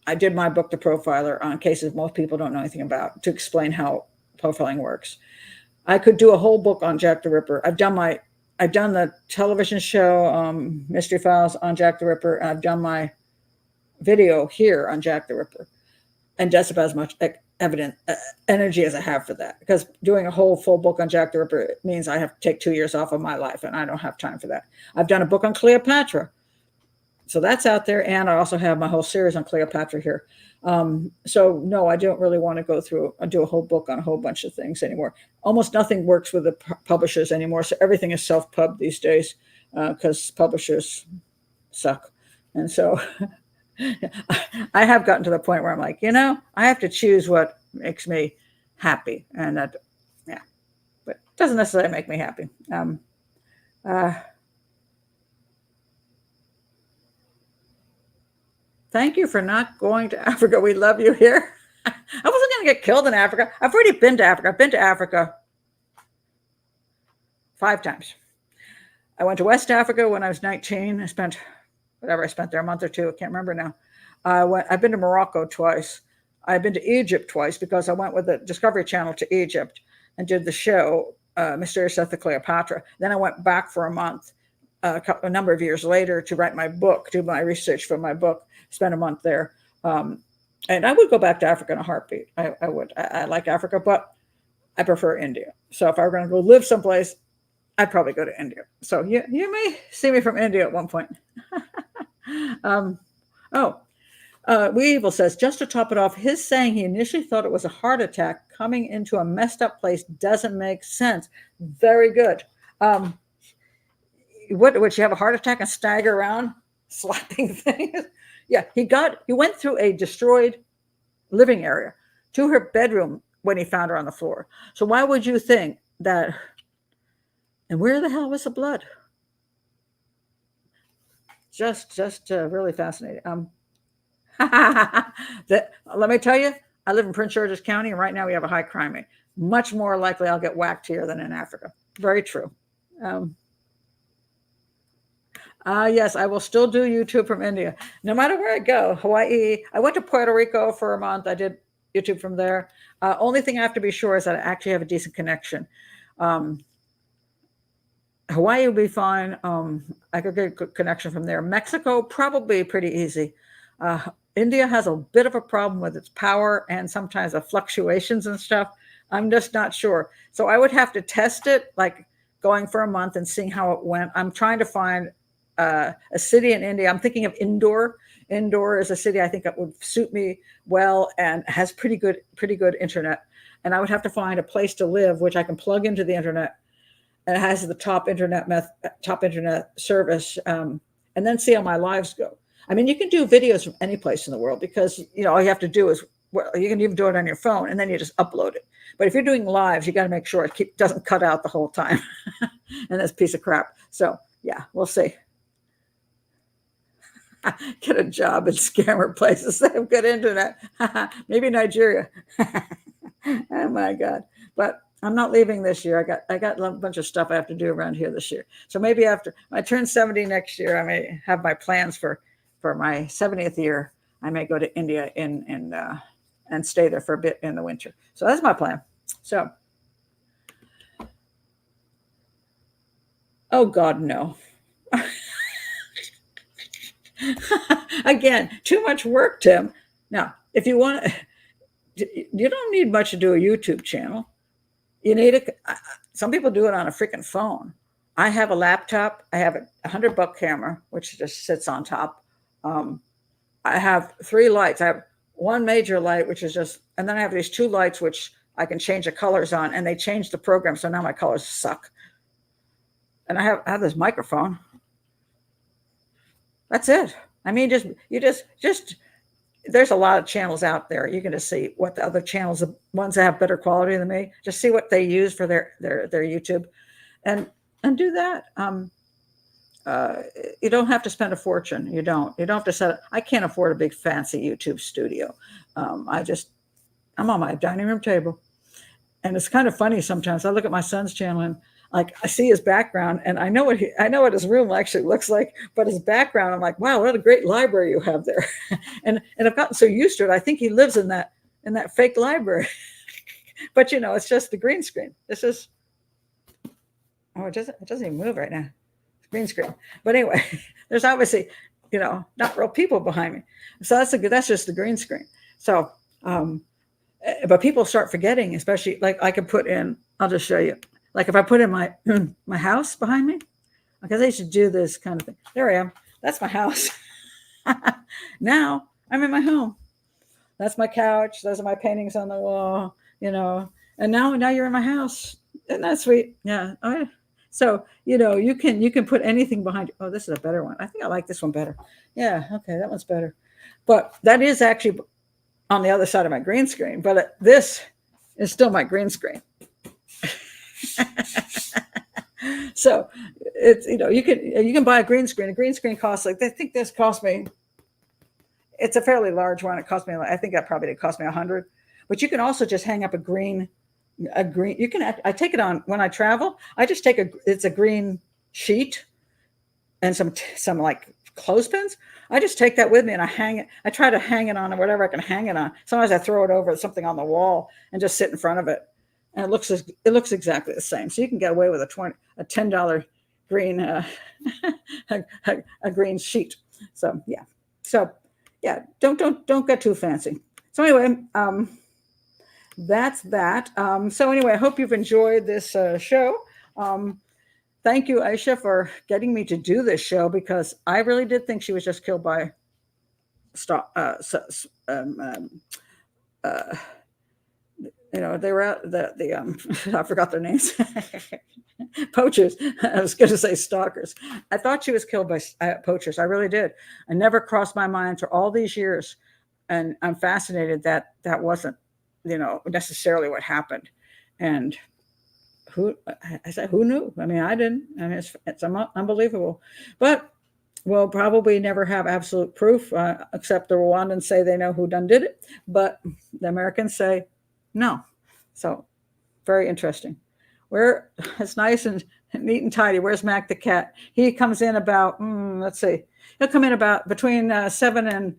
I did my book, The Profiler, on cases most people don't know anything about, to explain how profiling works. I could do a whole book on Jack the Ripper. I've done the television show, Mystery Files, on Jack the Ripper, and I've done my video here on Jack the Ripper, and just about as much energy as I have for that, because doing a whole full book on Jack the Ripper means I have to take 2 years off of my life, and I don't have time for that. I've done a book on Cleopatra, so that's out there, and I also have my whole series on Cleopatra here. So no, I don't really want to go through and do a whole book on a whole bunch of things anymore. Almost nothing works with the publishers anymore, so everything is self-pub these days because publishers suck. And so I have gotten to the point where I'm like, I have to choose what makes me happy, and that, but it doesn't necessarily make me happy. Thank you for not going to Africa. We love you here. I wasn't going to get killed in Africa. I've already been to Africa. I've been to Africa 5 times. I went to West Africa when I was 19. I spent there a month or two. I can't remember now. I've been to Morocco twice. I've been to Egypt twice because I went with the Discovery Channel to Egypt and did the show, Mysterious Death of Cleopatra. Then I went back for a month, a number of years later, to write my book, do my research for my book, spend a month there. And I would go back to Africa in a heartbeat. I would. I like Africa, but I prefer India. So if I were going to go live someplace, I'd probably go to India. So you may see me from India at one point. Weevil says, just to top it off, his saying he initially thought it was a heart attack coming into a messed up place doesn't make sense. Very good. Would you have a heart attack and stagger around slapping things? Yeah, he went through a destroyed living area to her bedroom when he found her on the floor. So why would you think that? And where the hell was the blood? Just really fascinating. Let me tell you, I live in Prince George's County, and right now we have a high crime rate. Much more likely I'll get whacked here than in Africa. Very true. Yes, I will still do YouTube from India, no matter where I go. Hawaii. I went to Puerto Rico for a month. I did YouTube from there. Only thing I have to be sure is that I actually have a decent connection. Hawaii will be fine. I could get a good connection from there. Mexico, probably pretty easy. India has a bit of a problem with its power and sometimes the fluctuations and stuff. I'm just not sure. So I would have to test it, like going for a month and seeing how it went. I'm trying to find a city in India. I'm thinking of Indore. Indore is a city I think that would suit me well and has pretty good internet. And I would have to find a place to live, which I can plug into the internet, and it has the top internet service, and then see how my lives go. I mean, you can do videos from any place in the world because all you have to do is, well, you can even do it on your phone and then you just upload it. But if you're doing lives, you got to make sure it doesn't cut out the whole time, and that's a piece of crap. So yeah, we'll see. Get a job in scammer places that have good internet. Maybe Nigeria. Oh my God! But I'm not leaving this year. I got a bunch of stuff I have to do around here this year. So maybe after I turn 70 next year, I may have my plans for my 70th year. I may go to India and stay there for a bit in the winter. So that's my plan. So, oh God, no. Again, too much work, Tim. Now, if you want, you don't need much to do a YouTube channel. You need some people do it on a freaking phone. I have a laptop. I have a $100 camera, which just sits on top. I have 3 lights. I have one major light, which is just, and then I have these 2 lights, which I can change the colors on, and they change the program. So now my colors suck. And I have this microphone. That's it. I mean, there's a lot of channels out there. You can just see what the other channels, the ones that have better quality than me, just see what they use for their YouTube, and do that. You don't have to spend a fortune. You don't have to set. I can't afford a big fancy YouTube studio. I'm on my dining room table, and it's kind of funny sometimes. I look at my son's channel and like I see his background, and I know what his room actually looks like, but his background, I'm like, wow, what a great library you have there. and I've gotten so used to it. I think he lives in that fake library. But it's just the green screen. This is it doesn't even move right now. It's green screen. But anyway, there's obviously not real people behind me. So that's just the green screen. So but people start forgetting, especially like I could put in, I'll just show you. Like if I put in my house behind me, because I used to do this kind of thing. There I am. That's my house. Now I'm in my home. That's my couch. Those are my paintings on the wall, and now you're in my house. Isn't that sweet? Yeah. So, you can put anything behind you. Oh, this is a better one. I think I like this one better. Yeah. Okay. That one's better. But that is actually on the other side of my green screen, but this is still my green screen. So it's you can buy a green screen. A green screen costs, like, I think this cost me, it's a fairly large one. It cost me, I think that probably cost me $100. But you can also just hang up a green. You can. I take it on when I travel. I just take it's a green sheet and some like clothespins. I just take that with me and I hang it. I try to hang it on whatever I can hang it on. Sometimes I throw it over something on the wall and just sit in front of it. And it looks exactly the same. So you can get away with a $10 green a green sheet. So yeah, don't get too fancy. So anyway, that's that. So anyway, I hope you've enjoyed this show. Thank you, Aisha, for getting me to do this show, because I really did think she was just killed by they were out the I forgot their names. Poachers. I was going to say stalkers. I thought she was killed by poachers. I really did. I never crossed my mind for all these years, and I'm fascinated that that wasn't, necessarily what happened. And I said, who knew? I mean, I didn't. I mean, it's unbelievable. But we'll probably never have absolute proof, except the Rwandans say they know who done did it, but the Americans say no. So very interesting. It's nice and neat and tidy. Where's Mac the cat? He comes in about, let's see, he'll come in about between 7 and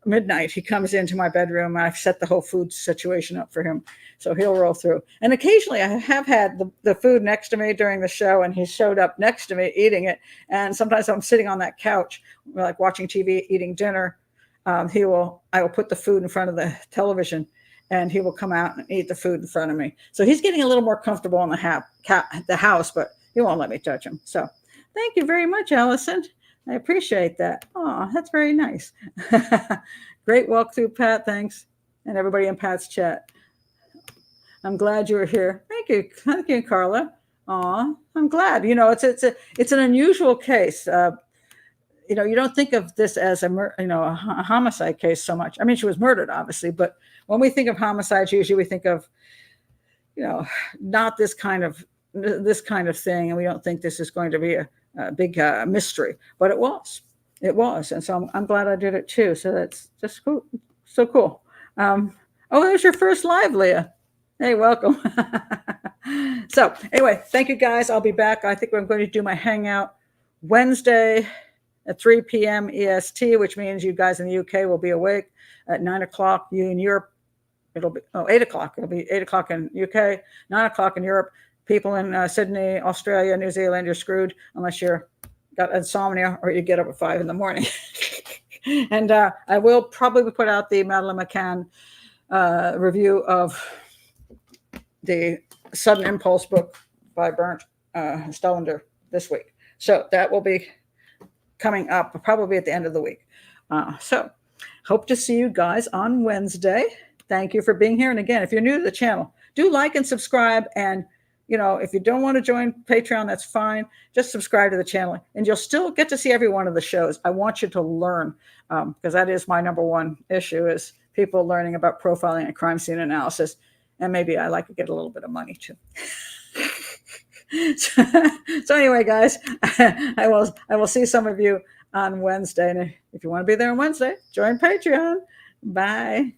midnight. He comes into my bedroom. I've set the whole food situation up for him, so he'll roll through. And occasionally I have had the food next to me during the show, and he showed up next to me eating it. And sometimes I'm sitting on that couch, like watching TV, eating dinner. I will put the food in front of the television, and he will come out and eat the food in front of me. So he's getting a little more comfortable in the house, but he won't let me touch him. So thank you very much, Allison. I appreciate that. Oh, that's very nice. Great walkthrough, Pat. Thanks. And everybody in Pat's chat. I'm glad you were here. Thank you. Thank you, Carla. Oh, I'm glad. It's an unusual case. You don't think of this as a homicide case so much. I mean, she was murdered, obviously, but when we think of homicides, usually we think of, not this kind of thing, and we don't think this is going to be a big mystery, but it was, and so I'm glad I did it too. So that's just cool, so cool. There's your first live, Leah. Hey, welcome. So anyway, thank you guys. I'll be back. I think I'm going to do my hangout Wednesday at 3 p.m. EST, which means you guys in the UK will be awake at 9 o'clock. You in Europe, it'll be 8 o'clock. It'll be 8 o'clock in UK, 9 o'clock in Europe. People in Sydney, Australia, New Zealand, you're screwed unless you're got insomnia or you get up at 5 in the morning. And I will probably put out the Madeleine McCann review of the Sudden Impulse book by Bernd Stellender this week. So that will be coming up probably at the end of the week. So hope to see you guys on Wednesday. Thank you for being here. And again, if you're new to the channel, do like and subscribe. And if you don't want to join Patreon, that's fine. Just subscribe to the channel and you'll still get to see every one of the shows. I want you to learn, because that is my number one issue, is people learning about profiling and crime scene analysis. And maybe I like to get a little bit of money too. So anyway, guys, I will see some of you on Wednesday. And if you want to be there on Wednesday, join Patreon. Bye.